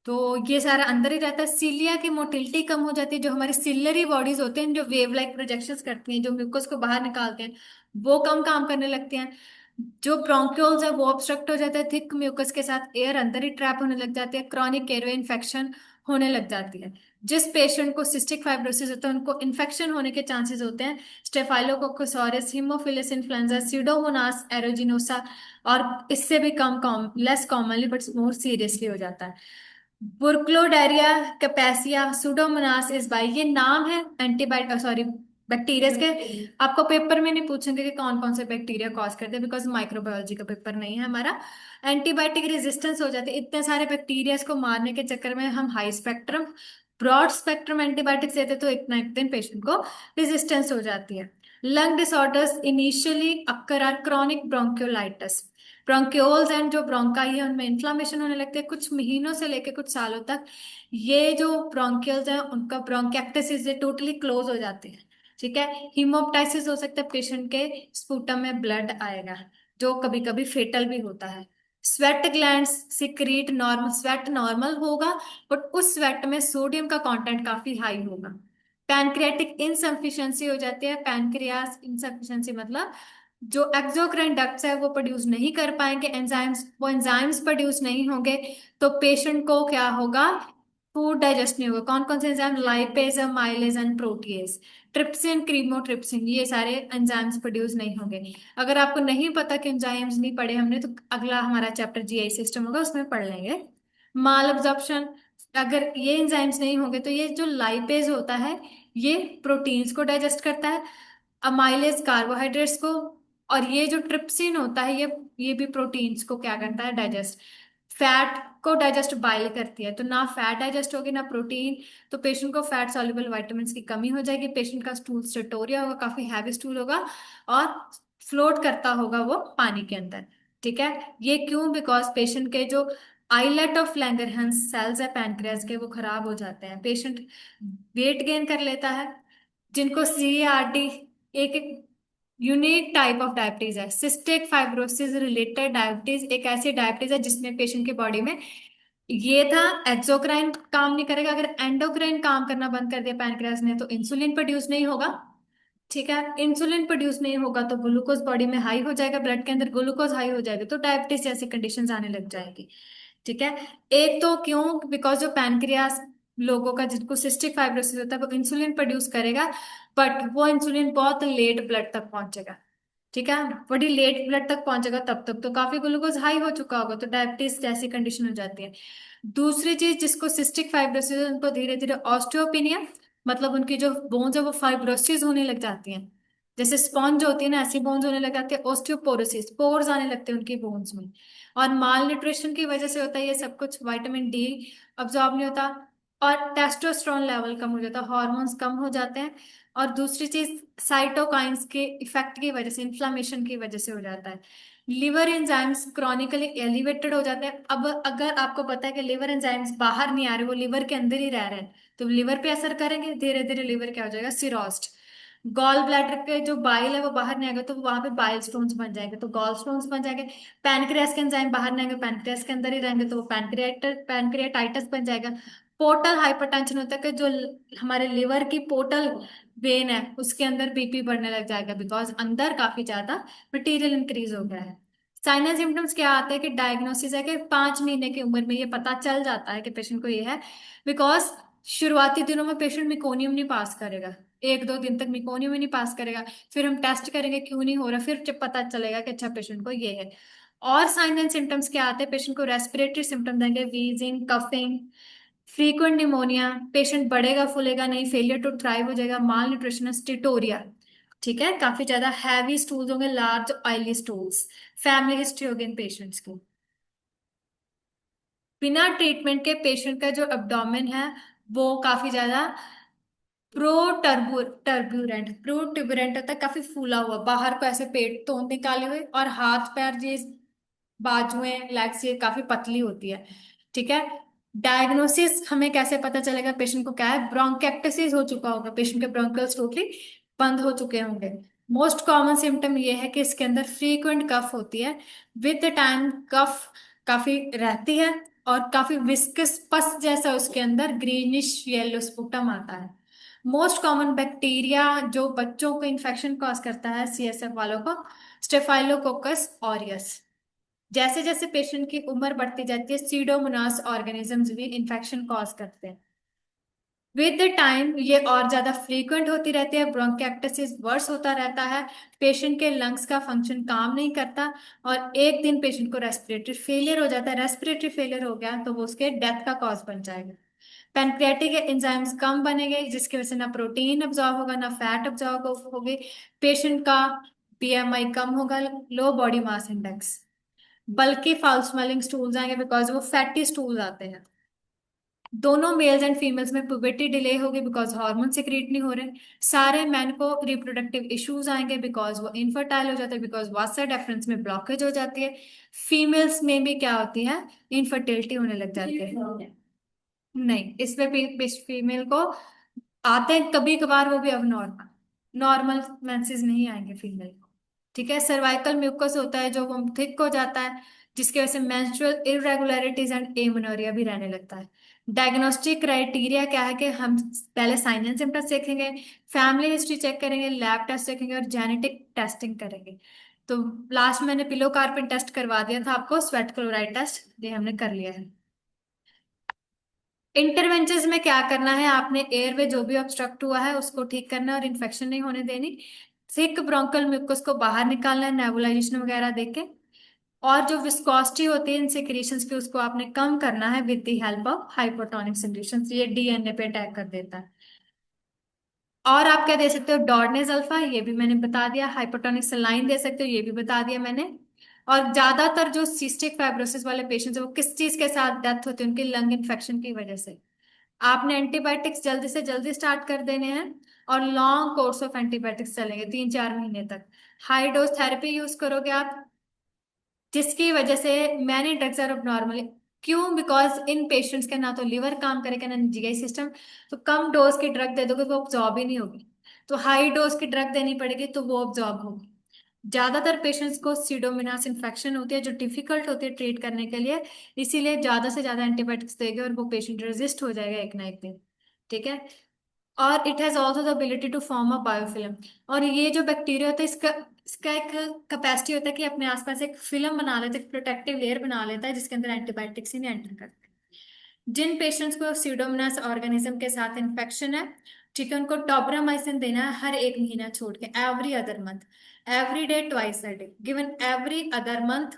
तो ये सारा अंदर ही रहता है। सीलिया की मोटिलिटी कम हो जाती है। जो हमारी सिलरी बॉडीज होते हैं जो वेव लाइक प्रोजेक्शंस करती हैं, जो म्यूकस को बाहर निकालते हैं, वो कम काम करने लगते हैं। जो ब्रोंक्यूल्स है वो ऑब्स्ट्रक्ट हो जाता है, थिक म्यूकस के साथ एयर अंदर ही ट्रैप होने लग जाती है, क्रॉनिक एयरवे इन्फेक्शन होने लग जाती है। जिस पेशेंट को सिस्टिक फाइब्रोसिस होता है उनको इन्फेक्शन होने के चांसेस होते हैं staphylococcus aureus, haemophilus influenzae, pseudomonas aeruginosa, और इससे भी कम less commonly but more seriously हो जाता है बुर्क्लोडेरिया कैपेसिया सुडोमोनास इस बाई। ये नाम है एंटीबायोटिक सॉरी बैक्टीरिया के। आपको पेपर में नहीं पूछेंगे कि कौन कौन से बैक्टीरिया कॉज करते हैं, बिकॉज माइक्रोबायोलॉजी का पेपर नहीं है हमारा। एंटीबायोटिक रेजिस्टेंस हो जाती है, इतने सारे बैक्टीरिया को मारने के चक्कर में हम high spectrum broad spectrum antibiotics देते तो एक ना एक दिन पेशेंट को रेजिस्टेंस हो जाती है। Lung disorders initially occur are chronic bronchiolitis, bronchioles and जो ब्रोंकाई है उनमें इन्फ्लामेशन होने लगते हैं कुछ महीनों से लेकर कुछ सालों तक। ये जो ब्रोंकियल्स हैं उनका ब्रोंकिएक्टिस से टोटली क्लोज हो जाते हैं। ठीक है, हीमोप्टाइसिस हो सकता है, पेशेंट के स्पूटम में ब्लड आएगा जो कभी कभी फेटल भी होता है। Sweat glands secrete normal, sweat normal होगा बट उस स्वेट में सोडियम का कंटेंट काफी हाई होगा। पैनक्रियाटिक इनसफिशिएंसी हो जाती है, पैनक्रियास इनसफिशिएंसी मतलब जो एक्सोक्राइन डक्ट्स है वो प्रोड्यूस नहीं कर पाएंगे एंजाइम्स, वो एंजाइम्स प्रोड्यूस नहीं होंगे तो पेशेंट को क्या होगा, फूड डाइजेस्ट नहीं होगा। कौन कौन से enzyme, lipase, amylase and protease, trypsin, chymotrypsin, ये सारे एंजाइम्स प्रोड्यूस नहीं होंगे। अगर आपको नहीं पता कि एंजाइम्स नहीं पढ़े हमने तो अगला हमारा चैप्टर जीआई सिस्टम होगा उसमें पढ़ लेंगे। माल अब्जॉर्प्शन, अगर ये एंजाइम्स नहीं होंगे तो ये जो लाइपेज होता है ये प्रोटीन्स को डाइजेस्ट करता है, अमाइलेज कार्बोहाइड्रेट्स को, और ये जो ट्रिप्सिन होता है ये भी प्रोटीन्स को क्या करता है, डाइजेस्ट। फैट को डाइजेस्ट बाइल करती है, तो ना फैट डाइजेस्ट होगी ना प्रोटीन, तो पेशेंट को फैट सॉल्युबल विटामिन्स की कमी हो जाएगी, पेशेंट का स्टूल स्टेटोरिया होगा, काफी हैवी स्टूल होगा और फ्लोट करता होगा वो पानी के अंदर। ठीक है, ये क्यों, बिकॉज पेशेंट के जो आइलेट ऑफ लैंगरहैंस सेल्स है पैनक्रियास के वो खराब हो जाते हैं, पेशेंट वेट गेन कर लेता है। जिनको सीआरडी एक यूनिक टाइप ऑफ डायबिटीज है, सिस्टिक फाइब्रोसिस रिलेटेड डायबिटीज, एक ऐसी डायबिटीज है जिसमें पेशेंट के बॉडी में ये था एक्सोक्राइन काम नहीं करेगा, अगर एंडोक्राइन काम करना बंद कर दिया पैनक्रियास ने तो इंसुलिन प्रोड्यूस नहीं होगा। ठीक है, इंसुलिन प्रोड्यूस नहीं होगा तो ग्लूकोज बॉडी में हाई हो जाएगा, ब्लड के अंदर ग्लूकोज हाई हो जाएगा तो डायबिटीज जैसी कंडीशंस आने लग जाएगी। ठीक है, एक तो क्यों, बिकॉज जो पैनक्रियास लोगों का जिनको सिस्टिक फाइब्रोसिस होता है वो इंसुलिन प्रोड्यूस करेगा बट वो इंसुलिन बहुत लेट ब्लड तक पहुंचेगा। ठीक है, बड़ी लेट ब्लड तक पहुंचेगा तब तक तो काफी ग्लूकोज हाई हो चुका होगा तो डायबिटीज जैसी कंडीशन हो जाती है। दूसरी चीज, जिसको सिस्टिक फाइब्रोसिस उनको धीरे धीरे ऑस्टियोपिनिया, मतलब उनकी जो बोन्स है वो फाइब्रोसिस होने लग जाती हैं, जैसे स्पॉन्ज होती है ना ऐसी बोन्स होने लग जाती है, ऑस्टियोपोरोसिस, पोर्स आने लगते हैं उनकी बोन्स में, और माल न्यूट्रिशन की वजह से होता है ये सब कुछ, विटामिन डी अब्जॉर्ब नहीं होता और टेस्टोस्टेरोन लेवल कम हो जाता है, हार्मोन्स कम हो जाते हैं। और दूसरी चीज साइटोकाइंस के इफेक्ट की वजह से, इन्फ्लामेशन की वजह से हो जाता है। लिवर एंजाइम्स क्रॉनिकली एलिवेटेड हो जाते हैं। अब अगर आपको पता है कि लिवर एंजाइम्स बाहर नहीं आ रहे, वो लिवर के अंदर ही रह रहे हैं, तो लिवर पे असर करेंगे, धीरे धीरे लिवर क्या हो जाएगा, सिरोस्ट। गॉल ब्लैडर के जो बाइल है वो बाहर नहीं आएगा तो वहां पे बाइल स्टोन्स बन जाएंगे तो गॉल स्टोन्स बन जाएंगे। पैनक्रियास के एंजाइम बाहर नहीं आएंगे, पैनक्रियास के अंदर ही रहेंगे तो वो पैनक्रियाटाइटिस बन जाएगा। पोर्टल हाइपरटेंशन होता है कि जो हमारे लिवर की पोर्टल वेन है उसके अंदर बीपी बढ़ने लग जाएगा, बिकॉज अंदर काफी ज्यादा मटेरियल इंक्रीज हो गया है। साइनस सिम्टम्स क्या आते हैं कि डायग्नोसिस है कि 5 महीने की उम्र में ये पता चल जाता है कि पेशेंट को ये है, बिकॉज शुरुआती दिनों में पेशेंट मिकोनियम नहीं पास करेगा, 1-2 दिन तक मिकोनियम ही नहीं पास करेगा, फिर हम टेस्ट करेंगे क्यों नहीं हो रहा, फिर जब पता चलेगा कि अच्छा पेशेंट को ये है। और साइन एंड सिम्टम्स क्या आते हैं, पेशेंट को रेस्पिरेटरी सिम्टम देंगे, wheezing, coughing, frequent pneumonia, patient बढ़ेगा फूलेगा नहीं, फेलियर टू थ्राइव हो जाएगा, माल न्यूट्रिशन, स्टिटोरिया। ठीक है, काफी ज्यादा हैवी स्टूल्स होंगे, large oily stools, family history होगी इन पेशेंट्स की। बिना ट्रीटमेंट के पेशेंट का जो एब्डोमेन है वो काफी ज्यादा प्रोट्यूबरेंट होता है, काफी फूला हुआ, बाहर को ऐसे पेट तो निकाले हुए, और हाथ पैर ये बाजुएं लेग्स ये काफी पतली होती है। ठीक है, डायग्नोसिस हमें कैसे पता चलेगा पेशेंट को क्या है, ब्रोंकेक्टिस हो चुका होगा, पेशेंट के ब्रोंकियल्स टोटली बंद हो चुके होंगे। मोस्ट कॉमन सिम्टम ये है कि इसके अंदर फ्रीक्वेंट कफ होती है, विद द टाइम कफ काफी रहती है और काफी विस्कस पस जैसा उसके अंदर ग्रीनिश येलो स्पुटम आता है। मोस्ट कॉमन बैक्टीरिया जो बच्चों को इन्फेक्शन कॉज करता है सीएसएफ वालों को, स्टेफाइलोकोकस ऑरियस। जैसे जैसे पेशेंट की उम्र बढ़ती जाती है, सीडोमोनास ऑर्गेनिजम्स भी इन्फेक्शन कॉज करते हैं। विद द टाइम ये और ज्यादा फ्रीक्वेंट होती रहती है, ब्रोंकिएक्टासिस वर्स होता रहता है, पेशेंट के लंग्स का फंक्शन काम नहीं करता, और एक दिन पेशेंट को रेस्पिरेटरी फेलियर हो जाता है। रेस्पिरेटरी फेलियर हो गया तो वो उसके डेथ का कॉज बन जाएगा। पैनक्रियाटिक एंजाइम्स कम बनेंगे, जिसकी वजह से ना प्रोटीन अब्जॉर्ब होगा ना फैट अब्जॉर्ब होगी, पेशेंट का बीएमआई कम होगा, लो बॉडी मास इंडेक्स, बल्कि फाउल स्मेलिंग स्टूल्स आएंगे बिकॉज वो फैटी स्टूल्स आते हैं। दोनों मेल्स एंड फीमेल्स में पुबर्टी डिले होगी बिकॉज हार्मोन सिक्रीट नहीं हो रहे। सारे मैन को रिप्रोडक्टिव इश्यूज आएंगे बिकॉज वो इनफर्टाइल हो जाते हैं, बिकॉज वास्ता डिफरेंस में ब्लॉकेज हो जाती है। फीमेल्स में भी क्या होती है, इनफर्टिलिटी होने लग जाती है। नहीं, इसमें फीमेल को आते हैं कभी कभार, वो भी अब नॉर्मल नॉर्मल मेंसेस नहीं आएंगे फीमेल को। ठीक है, सर्वाइकल म्यूकस होता है जो वो थिक हो जाता है, जिसकी वजह से मेंस्ट्रुअल इरेगुलरिटीज एंड एमेनोरिया भी रहने लगता है। डायग्नोस्टिक क्राइटेरिया क्या है कि हम पहले साइन एंड सिम्टम्स देखेंगे, फैमिली हिस्ट्री चेक करेंगे, लैब टेस्ट देखेंगे और जेनेटिक टेस्टिंग करेंगे। तो लास्ट मैंने पिलोकार्पिन टेस्ट करवा दिया था आपको, स्वेट क्लोराइड टेस्ट ये हमने कर लिया है। इंटरवेंशंस में क्या करना है, आपने एयरवे जो भी ऑब्स्ट्रक्ट हुआ है उसको ठीक करना है और इन्फेक्शन नहीं होने देनी। थिक ब्रोंकल म्यूकस को बाहर निकालना है नेबुलाइजेशन वगैरह देके, और जो विस्कोसिटी होती है इन सिक्रीशंस की उसको आपने कम करना है with the help of hypotonic solutions. ये डीएनए पे अटैक कर देता है। और आप क्या दे सकते हो, डॉर्नेज अल्फा, ये भी मैंने बता दिया। हाइपोटोनिक सलाइन दे सकते हो, ये भी बता दिया मैंने। और ज्यादातर जो सिस्टिक फाइब्रोसिस वाले पेशेंट्स है वो किस चीज के साथ डेथ होती है, उनकी लंग इन्फेक्शन की वजह से। आपने एंटीबायोटिक्स जल्दी से जल्दी स्टार्ट कर देने हैं, और लॉन्ग कोर्स ऑफ एंटीबायोटिक्स चलेंगे 3-4 महीने तक। हाई डोज थेरेपी यूज करोगे आप, जिसकी वजह से मैनी ड्रग्स आर नॉर्मली, क्यों, बिकॉज इन पेशेंट्स के ना तो लिवर काम करेगा ना जीआई सिस्टम, तो कम डोज की ड्रग दे दोगे वो ऑब्जॉर्ब ही नहीं होगी, तो हाई डोज की ड्रग देनी पड़ेगी तो वो ऑब्जॉर्ब होगी। ज्यादातर पेशेंट्स को सीडोमिनास इन्फेक्शन होती है जो डिफिकल्ट होती है ट्रीट करने के लिए, इसीलिए ज्यादा से ज्यादा एंटीबायोटिक्स देंगे और वो पेशेंट रेजिस्ट हो जाएगा एक ना एक दिन। ठीक है, और it has also the ability to form a biofilm. और ये जो बैक्टीरिया होता है इसका इसका एक कैपेसिटी होता है कि अपने आसपास एक फिल्म बना लेता है, एक प्रोटेक्टिव लेयर बना लेता है जिसके अंदर एंटीबायोटिक्स ही नहीं एंटर करते। जिन पेशेंट्स को सीडोमोनास ऑर्गेनिज्म के साथ इन्फेक्शन है, ठीक है, उनको टॉब्रामाइसिन देना है हर एक महीना छोड़ के, every other month, every day twice a day, given every other month.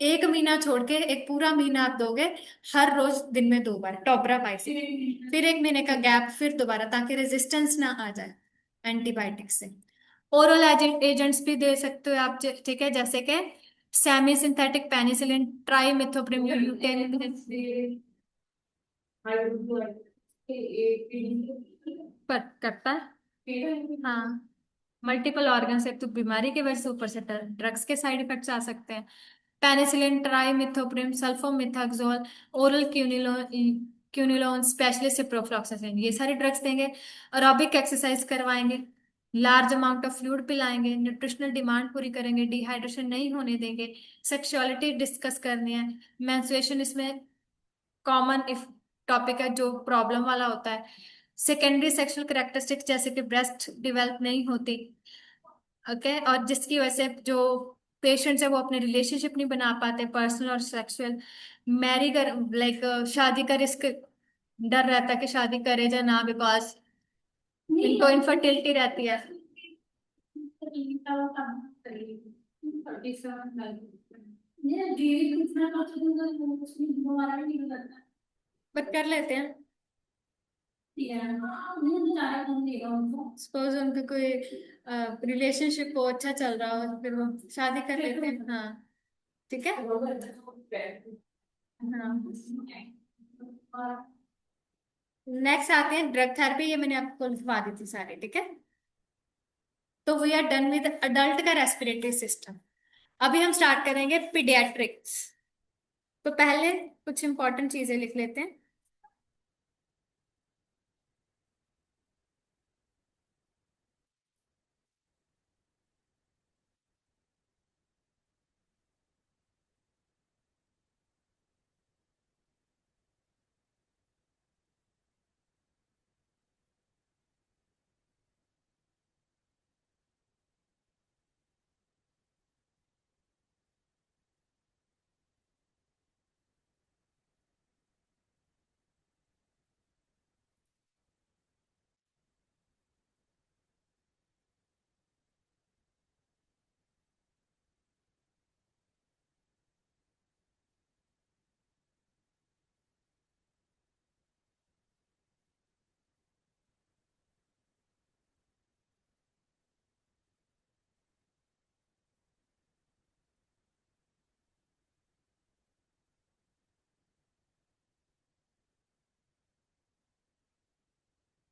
एक महीना छोड़ के एक पूरा महीना आप दोगे, हर रोज दिन में 2 बार टॉब्रामाइसिन, फिर एक महीने का गैप, फिर दोबारा, ताकि रेजिस्टेंस ना आ जाए एंटीबायोटिक से। ओरल एजेंट्स भी दे सकते हो आप, ठीक है, जैसे कि सेमी सिंथेटिक पेनिसिलिन, ट्राइमेथोप्रिम, पर करता है। हाँ, मल्टीपल ऑर्गन से, एक तो बीमारी की वजह से, ऊपर से ड्रग्स के साइड इफेक्ट्स आ सकते हैं। पेनिसिलिन, ट्राइमिथोप्रिम, सल्फोमिथाक्सोल, ओरल क्यूनिलोन, स्पेशलिस्ट सिप्रोफ्लॉक्सासिन, ये सारे ड्रग्स देंगे। एरोबिक एक्सरसाइज करवाएंगे, लार्ज अमाउंट ऑफ फ्लूइड पिलाएंगे, न्यूट्रिशनल डिमांड पूरी करेंगे, डिहाइड्रेशन नहीं होने देंगे, सेक्सुअलिटी डिस्कस करनी है, मेंस्ट्रुएशन इसमें कॉमन इफ टॉपिक है जो प्रॉब्लम वाला होता है। सेकेंडरी सेक्सुअल कैरेक्टरिस्टिक्स जैसे कि ब्रेस्ट डेवलप नहीं होती, ओके, और जिसकी वजह से जो पेशेंट्स है वो अपने रिलेशनशिप नहीं बना पाते, पर्सनल और सेक्सुअल। मैरी कर लाइक शादी का रिस्क, डर रहता है कि शादी करे या ना, बिकॉज इनको इनफर्टिलिटी रहती है। बट कर लेते हैं, सपोज उनका कोई रिलेशनशिप हो, अच्छा चल रहा हो, फिर वो शादी कर लेते हैं। हाँ, ठीक है। हाँ, नेक्स्ट आते हैं ड्रग थेरेपी, ये मैंने आपको लिखवा दी थी सारी, ठीक है। तो we are done with adult का रेस्पिरेटरी सिस्टम। अभी हम स्टार्ट करेंगे पीडियाट्रिक्स। तो पहले कुछ इंपॉर्टेंट चीजें लिख लेते हैं।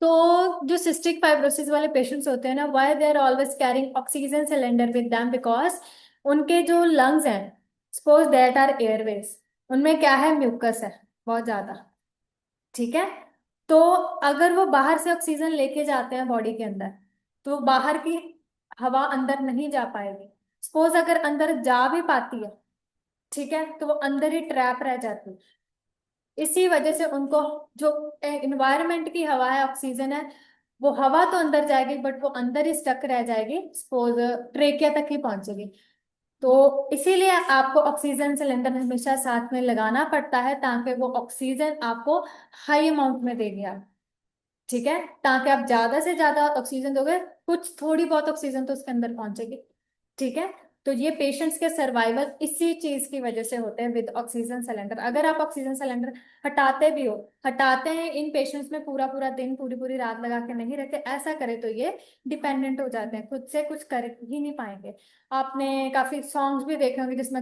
तो जो सिस्टिक फाइब्रोसिस वाले पेशेंट्स होते हैं ना, why they are always carrying oxygen cylinder with them, because उनके जो लंग्स हैं, सपोज दैट आर एयरवेज, उनमें क्या है, म्यूकस है बहुत ज्यादा, ठीक है। तो अगर वो बाहर से ऑक्सीजन लेके जाते हैं बॉडी के अंदर, तो बाहर की हवा अंदर नहीं जा पाएगी। सपोज अगर अंदर जा भी पाती है, ठीक है, तो वो अंदर ही ट्रैप रह जाती है। इसी वजह से उनको जो इन्वायरमेंट की हवा है, ऑक्सीजन है, वो हवा तो अंदर जाएगी बट वो अंदर ही स्टक रह जाएगी, सपोज ट्रेकिया तक ही पहुंचेगी। तो इसीलिए आपको ऑक्सीजन सिलेंडर हमेशा साथ में लगाना पड़ता है, ताकि वो ऑक्सीजन आपको हाई अमाउंट में देगी आप, ठीक है, ताकि आप ज्यादा से ज्यादा ऑक्सीजन दोगे, कुछ थोड़ी बहुत ऑक्सीजन तो उसके अंदर पहुंचेगी, ठीक है। तो ये पेशेंट्स के सर्वाइवल इसी चीज की वजह से होते हैं विद ऑक्सीजन सिलेंडर। अगर आप ऑक्सीजन सिलेंडर हटाते भी हो, हटाते हैं इन पेशेंट्स में पूरा पूरा दिन पूरी पूरी रात लगा के नहीं रखते, ऐसा करे तो ये डिपेंडेंट हो जाते हैं, खुद से कुछ कर ही नहीं पाएंगे। आपने काफी सॉन्ग्स भी देखे होंगे जिसमें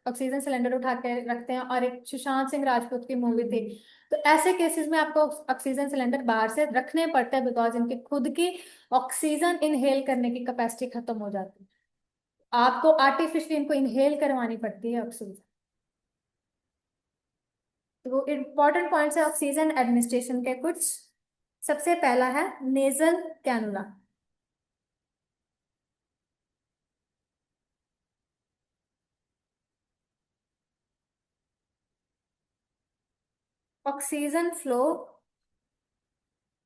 ऑक्सीजन सिलेंडर उठा के रखते हैं, और एक सुशांत सिंह राजपूत की मूवी थी। तो ऐसे केसेस में आपको ऑक्सीजन सिलेंडर बाहर से रखने पड़ते हैं, बिकॉज इनकी खुद की ऑक्सीजन इनहेल करने की कैपेसिटी खत्म हो जाती है, आपको आर्टिफिशियली इनको इनहेल करवानी पड़ती है ऑक्सीजन। तो इंपॉर्टेंट पॉइंट्स है ऑक्सीजन एडमिनिस्ट्रेशन के कुछ। सबसे पहला है nasal cannula. Oxygen flow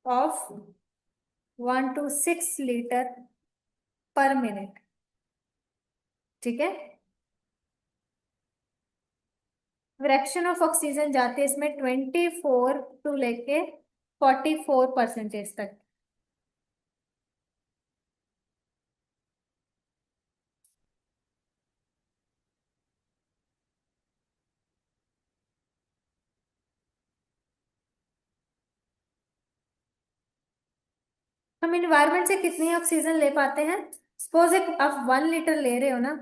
of 1 to 6 litre पर मिनट, ठीक है। फ्रैक्शन ऑफ ऑक्सीजन जाते हैं इसमें 24 टू लेके 44% तक। हम इन्वायरमेंट से कितनी ऑक्सीजन ले पाते हैं, सपोज एक आप 1 लीटर ले रहे हो ना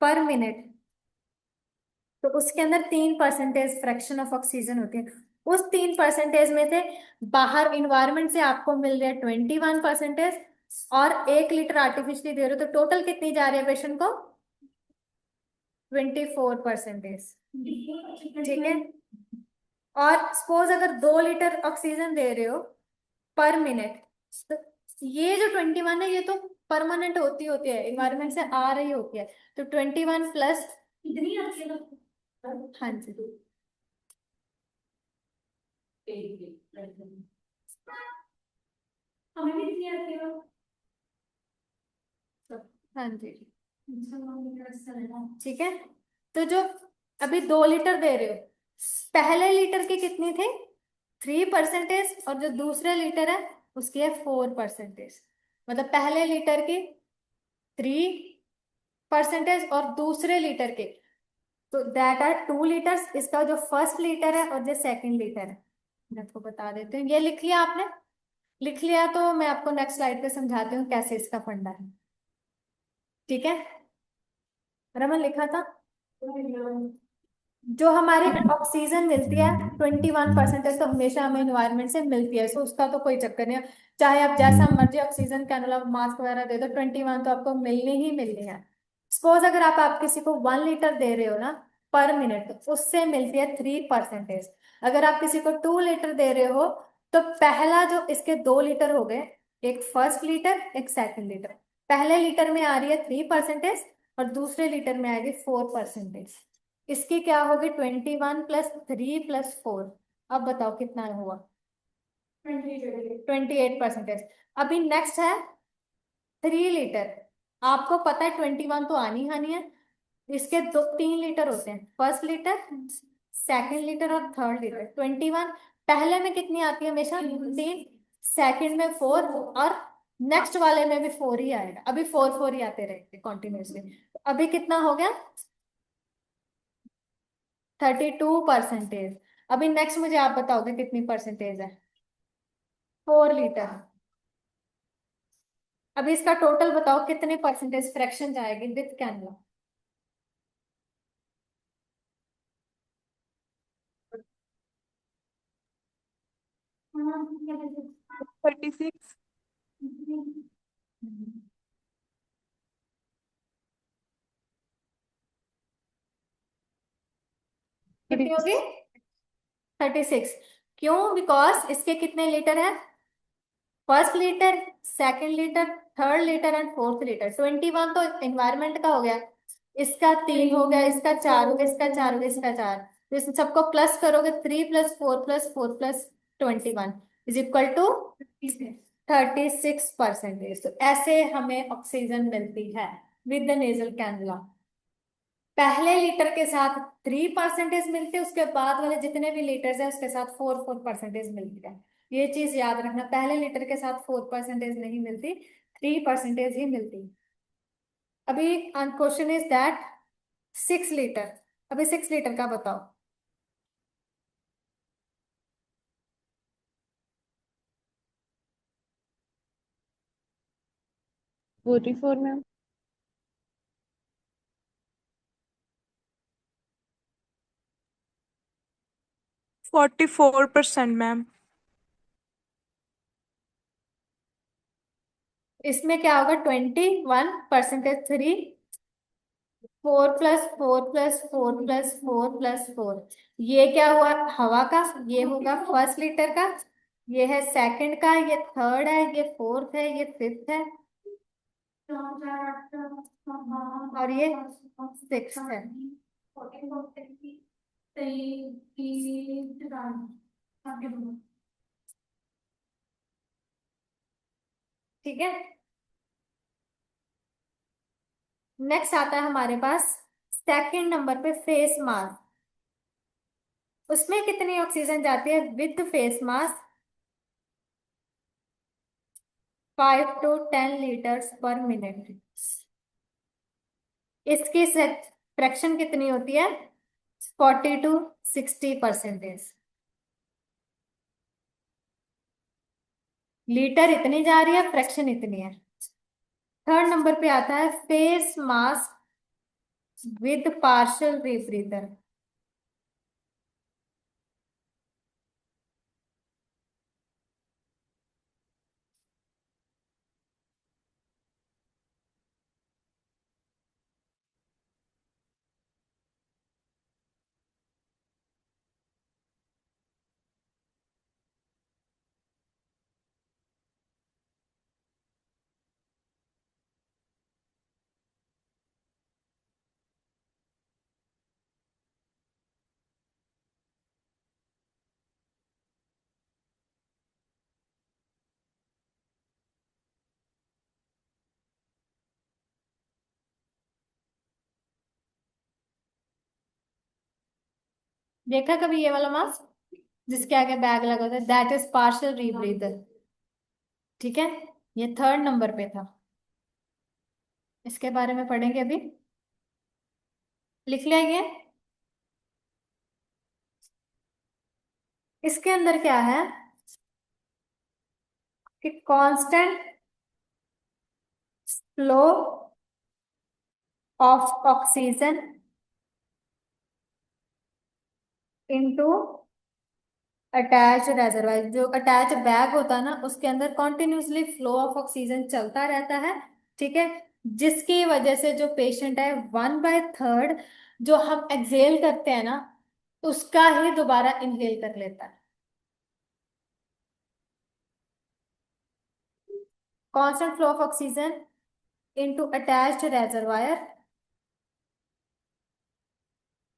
पर मिनट, तो उसके अंदर 3% फ्रैक्शन ऑफ ऑक्सीजन होती है। उस 3% में से बाहर इन्वायरमेंट से आपको मिल रहा है 21%, और 1 लीटर आर्टिफिशियली दे रहे हो, तो टोटल कितनी जा रही है पेशेंट को, 24%, ठीक है। और सपोज अगर 2 लीटर ऑक्सीजन दे रहे हो पर मिनट, तो ये जो 21 है ये तो परमानेंट होती होती है, इन्वायरमेंट से आ रही होती है, तो 21 प्लस इतनी आती है ना, हाँ जी, हमें भी इतनी आती है, हाँ जी, ठीक है। तो जो अभी 2 लीटर दे रहे हो, पहले लीटर की कितनी थी, 3%, और जो दूसरे लीटर है उसकी है 4%। मतलब पहले लीटर की 3% और दूसरे लीटर के, तो दैट आर 2 लीटर्स। इसका जो फर्स्ट लीटर है और जो सेकंड लीटर है, मैं आपको बता देती हूँ। ये लिख लिया आपने, लिख लिया तो मैं आपको नेक्स्ट स्लाइड पे समझाती हूँ कैसे इसका फंडा है, ठीक है। रमन लिखा था, जो हमारी ऑक्सीजन मिलती है 21% तो हमेशा हमें इन्वायरमेंट से मिलती है, सो उसका तो कोई चक्कर नहीं है, चाहे आप जैसा मर्जी ऑक्सीजन कैनुला मास्क वगैरह दे दो, 21 तो आपको मिलनी ही मिलनी है। सपोज अगर आप किसी को 1 लीटर दे रहे हो ना पर मिनट, तो उससे मिलती है 3%। अगर आप किसी को 2 लीटर दे रहे हो, तो पहला जो इसके 2 लीटर हो गए, एक फर्स्ट लीटर एक सेकंड लीटर, पहले लीटर में आ रही है 3% और दूसरे लीटर में आएगी 4%। इसकी क्या होगी, 21 प्लस 3 प्लस 4, अब बताओ कितना हुआ, 28%। अभी नेक्स्ट है 3 लीटर। आपको पता है 21 तो आनी आनी है, इसके 3 लीटर होते हैं, फर्स्ट लीटर सेकंड लीटर और थर्ड लीटर। 21 पहले में कितनी आती है, हमेशा 3, सेकंड में 4, और नेक्स्ट वाले में भी 4 ही आएगा, अभी 4 4 ही आते रहेंगे कॉन्टिन्यूसली। अभी कितना हो गया, 32%। अभी नेक्स्ट मुझे आप बताओगे कितनी परसेंटेज है, 4 लीटर। अभी इसका टोटल बताओ कितने परसेंटेज फ्रैक्शन जाएगी विथ कैनुला, 36. कितनी होगी? 36। क्यों? बिकॉज इसके कितने लीटर है? First litre, second litre, third litre and fourth litre. 21 तो एनवायरमेंट का हो गया, इसका 3 हो गया, इसका 4 हो गया, इसका 4 हो गया, इसका 4। तो इस सबको प्लस करोगे, 3 + 4 + 4 + 21 इज इक्वल टू 36%। तो ऐसे हमें ऑक्सीजन मिलती है विद द नेजल कैनुला। पहले लीटर के साथ 3% मिलते, उसके बाद वाले जितने भी लीटर्स है उसके साथ 4% मिलती है। ये चीज याद रखना, पहले लीटर के साथ 4% नहीं मिलती, 3% ही मिलती। अभी क्वेश्चन इज दैट 6 लीटर, अभी 6 लीटर का बताओ। Forty-four, ma'am. 44%, ma'am. इसमें क्या होगा? 21%, 3, 4 + 4 + 4 + 4 + 4। ये क्या हुआ? हवा का। ये होगा फर्स्ट लीटर का, ये है सेकंड का, ये थर्ड है, ये फोर्थ है, ये फिफ्थ है, और ये सिक्स है। ठीक है। नेक्स्ट आता है हमारे पास सेकंड नंबर पे फेस मास्क। उसमें कितनी ऑक्सीजन जाती है with face mask? 5 to 10 litres पर मिनट। इसकी फ्रैक्शन कितनी होती है? 40 to 60%। लीटर इतनी जा रही है, फ्रैक्शन इतनी है। थर्ड नंबर पे आता है फेस मास्क विद पार्शियल रीब्रीदर। देखा कभी ये वाला मास्क जिसके आगे बैग लगा होता है? That is partial rebreather. ठीक है, ये थर्ड नंबर पे था। इसके बारे में पढ़ेंगे अभी। लिख लिया ये। इसके अंदर क्या है कि constant flow of oxygen into attach reservoir. जो अटैच बैग होता है ना, उसके अंदर कॉन्टिन्यूसली फ्लो ऑफ ऑक्सीजन चलता रहता है। ठीक है, जिसकी वजह से जो पेशेंट है 1/3 जो हम एक्सेल करते हैं ना, उसका ही दोबारा इनहेल कर लेता है। Constant flow of oxygen into attached reservoir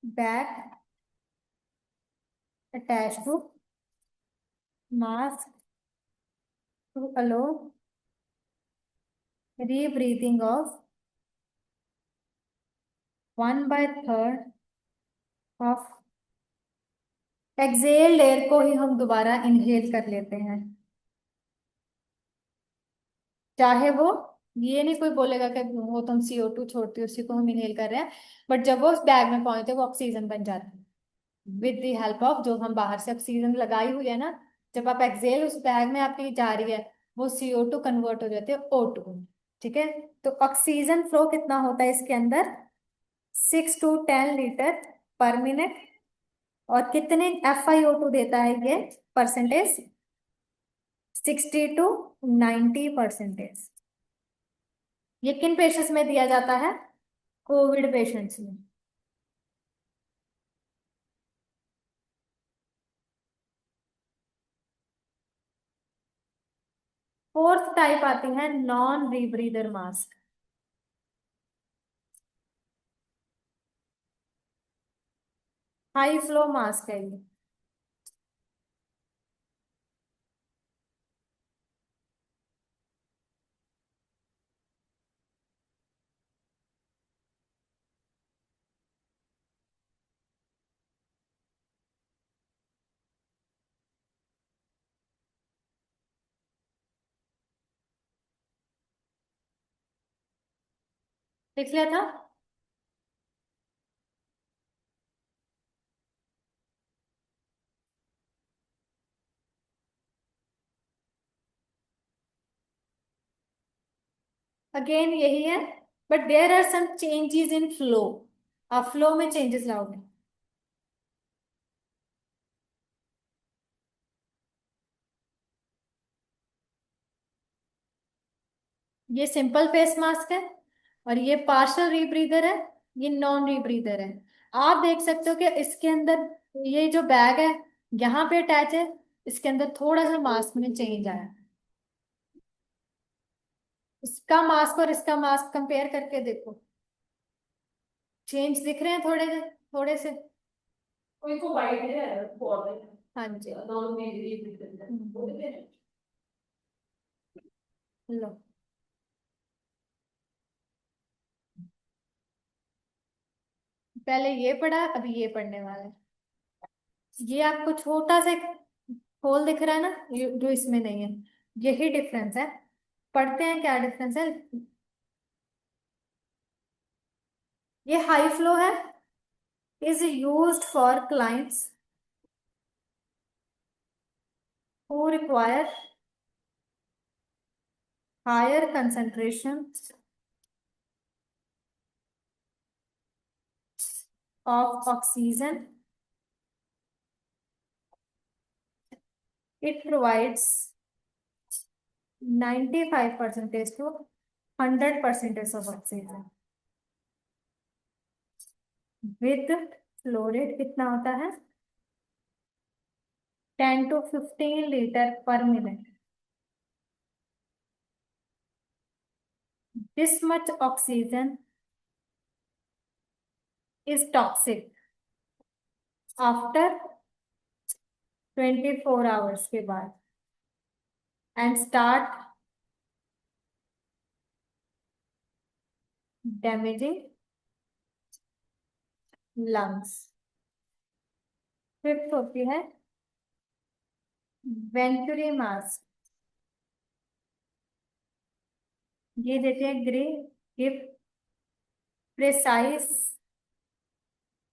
bag attached to mask to allow rebreathing of 1/3 of exhaled air को ही हम दोबारा इनहेल कर लेते हैं। चाहे वो, ये नहीं कोई बोलेगा कि वो तुम CO2 छोड़ती हो, उसी को हम इनहेल कर रहे हैं, बट जब वो उस बैग में पहुंचते वो ऑक्सीजन बन जाती है विद द हेल्प ऑफ जो हम बाहर से ऑक्सीजन लगाई हुई है ना। जब आप एक्सेल उस बैग में आपकी जा रही है, वो CO2 कन्वर्ट हो जाती है O2। ठीक है, तो ऑक्सीजन फ्लो कितना होता है इसके अंदर? 6 to 10 लीटर पर मिनट। और कितने FiO2 देता है ये परसेंटेज? 60 to 90%। ये किन पेशेंट्स में दिया जाता है? कोविड पेशेंट्स में। फोर्थ टाइप आती है non rebreather mask. High flow mask है ये। देख लिया था? अगेन यही है, but there are some changes in flow. आप फ्लो में चेंजेस लाओगे। ये सिंपल फेस मास्क है और ये पार्शियल रीब्रीदर है, ये नॉन रीब्रीदर है। आप देख सकते हो कि इसके अंदर ये जो बैग है यहाँ पे अटैच है, इसके अंदर थोड़ा सा मास्क में चेंज आया। इसका मास्क और इसका मास्क कंपेयर करके देखो, चेंज दिख रहे हैं थोड़े थोड़े से। कोई को वाइट है बॉर्डर, हाँ जी। दोनों में ये लो, पहले ये पढ़ा, अभी ये पढ़ने वाला है। ये आपको छोटा सा होल दिख रहा है ना, जो इसमें नहीं है, यही डिफरेंस है। पढ़ते हैं क्या डिफरेंस है। ये हाई फ्लो है, is used for clients who require higher concentrations of oxygen. It provides 95% to 100% of oxygen with flow rate कितना होता है? 10 to 15 लीटर पर minute. This much oxygen is toxic after 24 hours के बाद and start damaging lungs। Fifth होती है venturi mask. ये देते हैं grey, give precise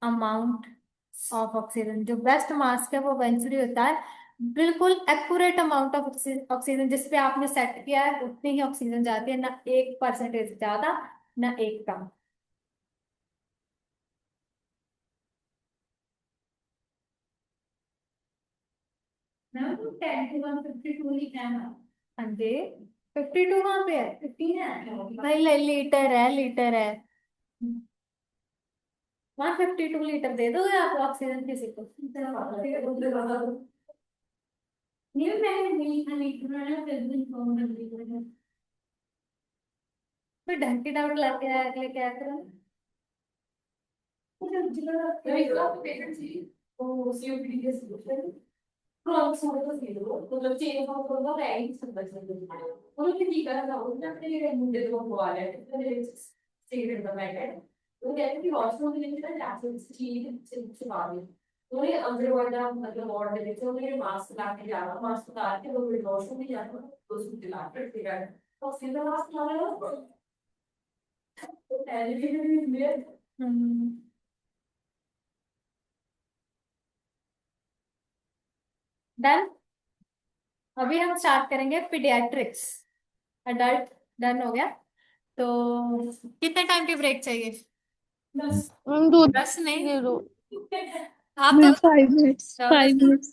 amount of oxygen. जो बेस्ट मास्क है वो वेंचुरी होता है, बिल्कुल एक्यूरेट अमाउंट ऑफ ऑक्सीजन जिस पे आपने सेट किया है उतनी ही ऑक्सीजन जाती है, ना 1% ज्यादा ना 1 कम। हाँ जी, 52 कहाँ पे है? 15 है भाई, लीटर है, लीटर है। 152 लीटर दे दोगे आप ऑक्सीजन किसी को? नहीं, मैंने नहीं था, लीटर है, फिर भी फोन कर दी मैंने। कोई ढंग की डाउट लेके आया करो। मतलब चेंज होगा रैंक सब बचने उन्होंने ठीक करा था उन्होंने अपने लिए मुंडे को बुआ लिया सिगरेट बनाया है। वो कहते हैं कि वॉशरूम में नहीं था जैसे चीज से बाहर उन्हें अंदर वाला मतलब वार्ड में देखते उन्हें मास्क लगा के जाना, मास्क उतार के वो वॉशरूम में जाना, तो उसको दिला कर फिर तो फिर मास्क लगा तो टेलीविजन में डन। अभी हम स्टार्ट करेंगे पीडियाट्रिक्स। अडल्ट डन हो गया, तो कितने टाइम की ब्रेक चाहिए? 2 10 नहीं, दे दो। आप तो 5 minutes, चलो 5 minutes।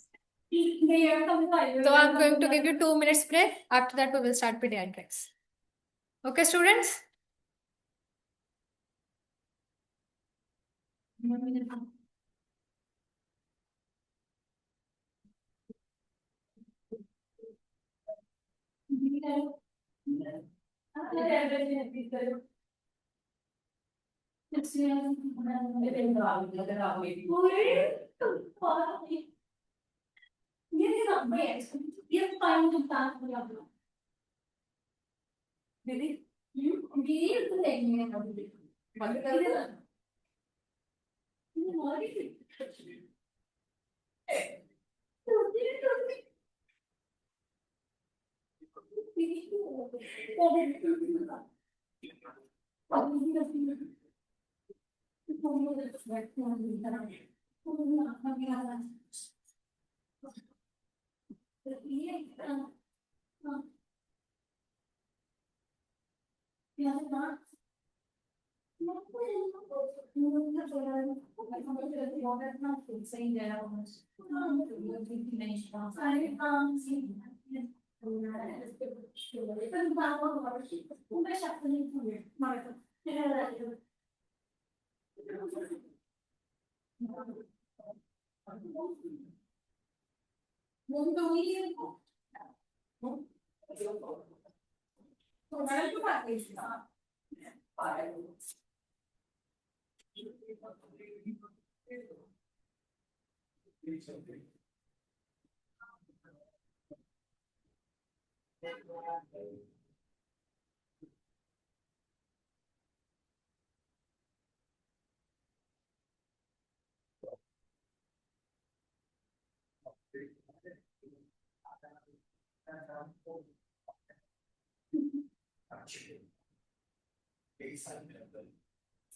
So I'm going to give you 2 minutes break. After that, we will start pediatrics. Okay, students?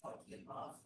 Talking about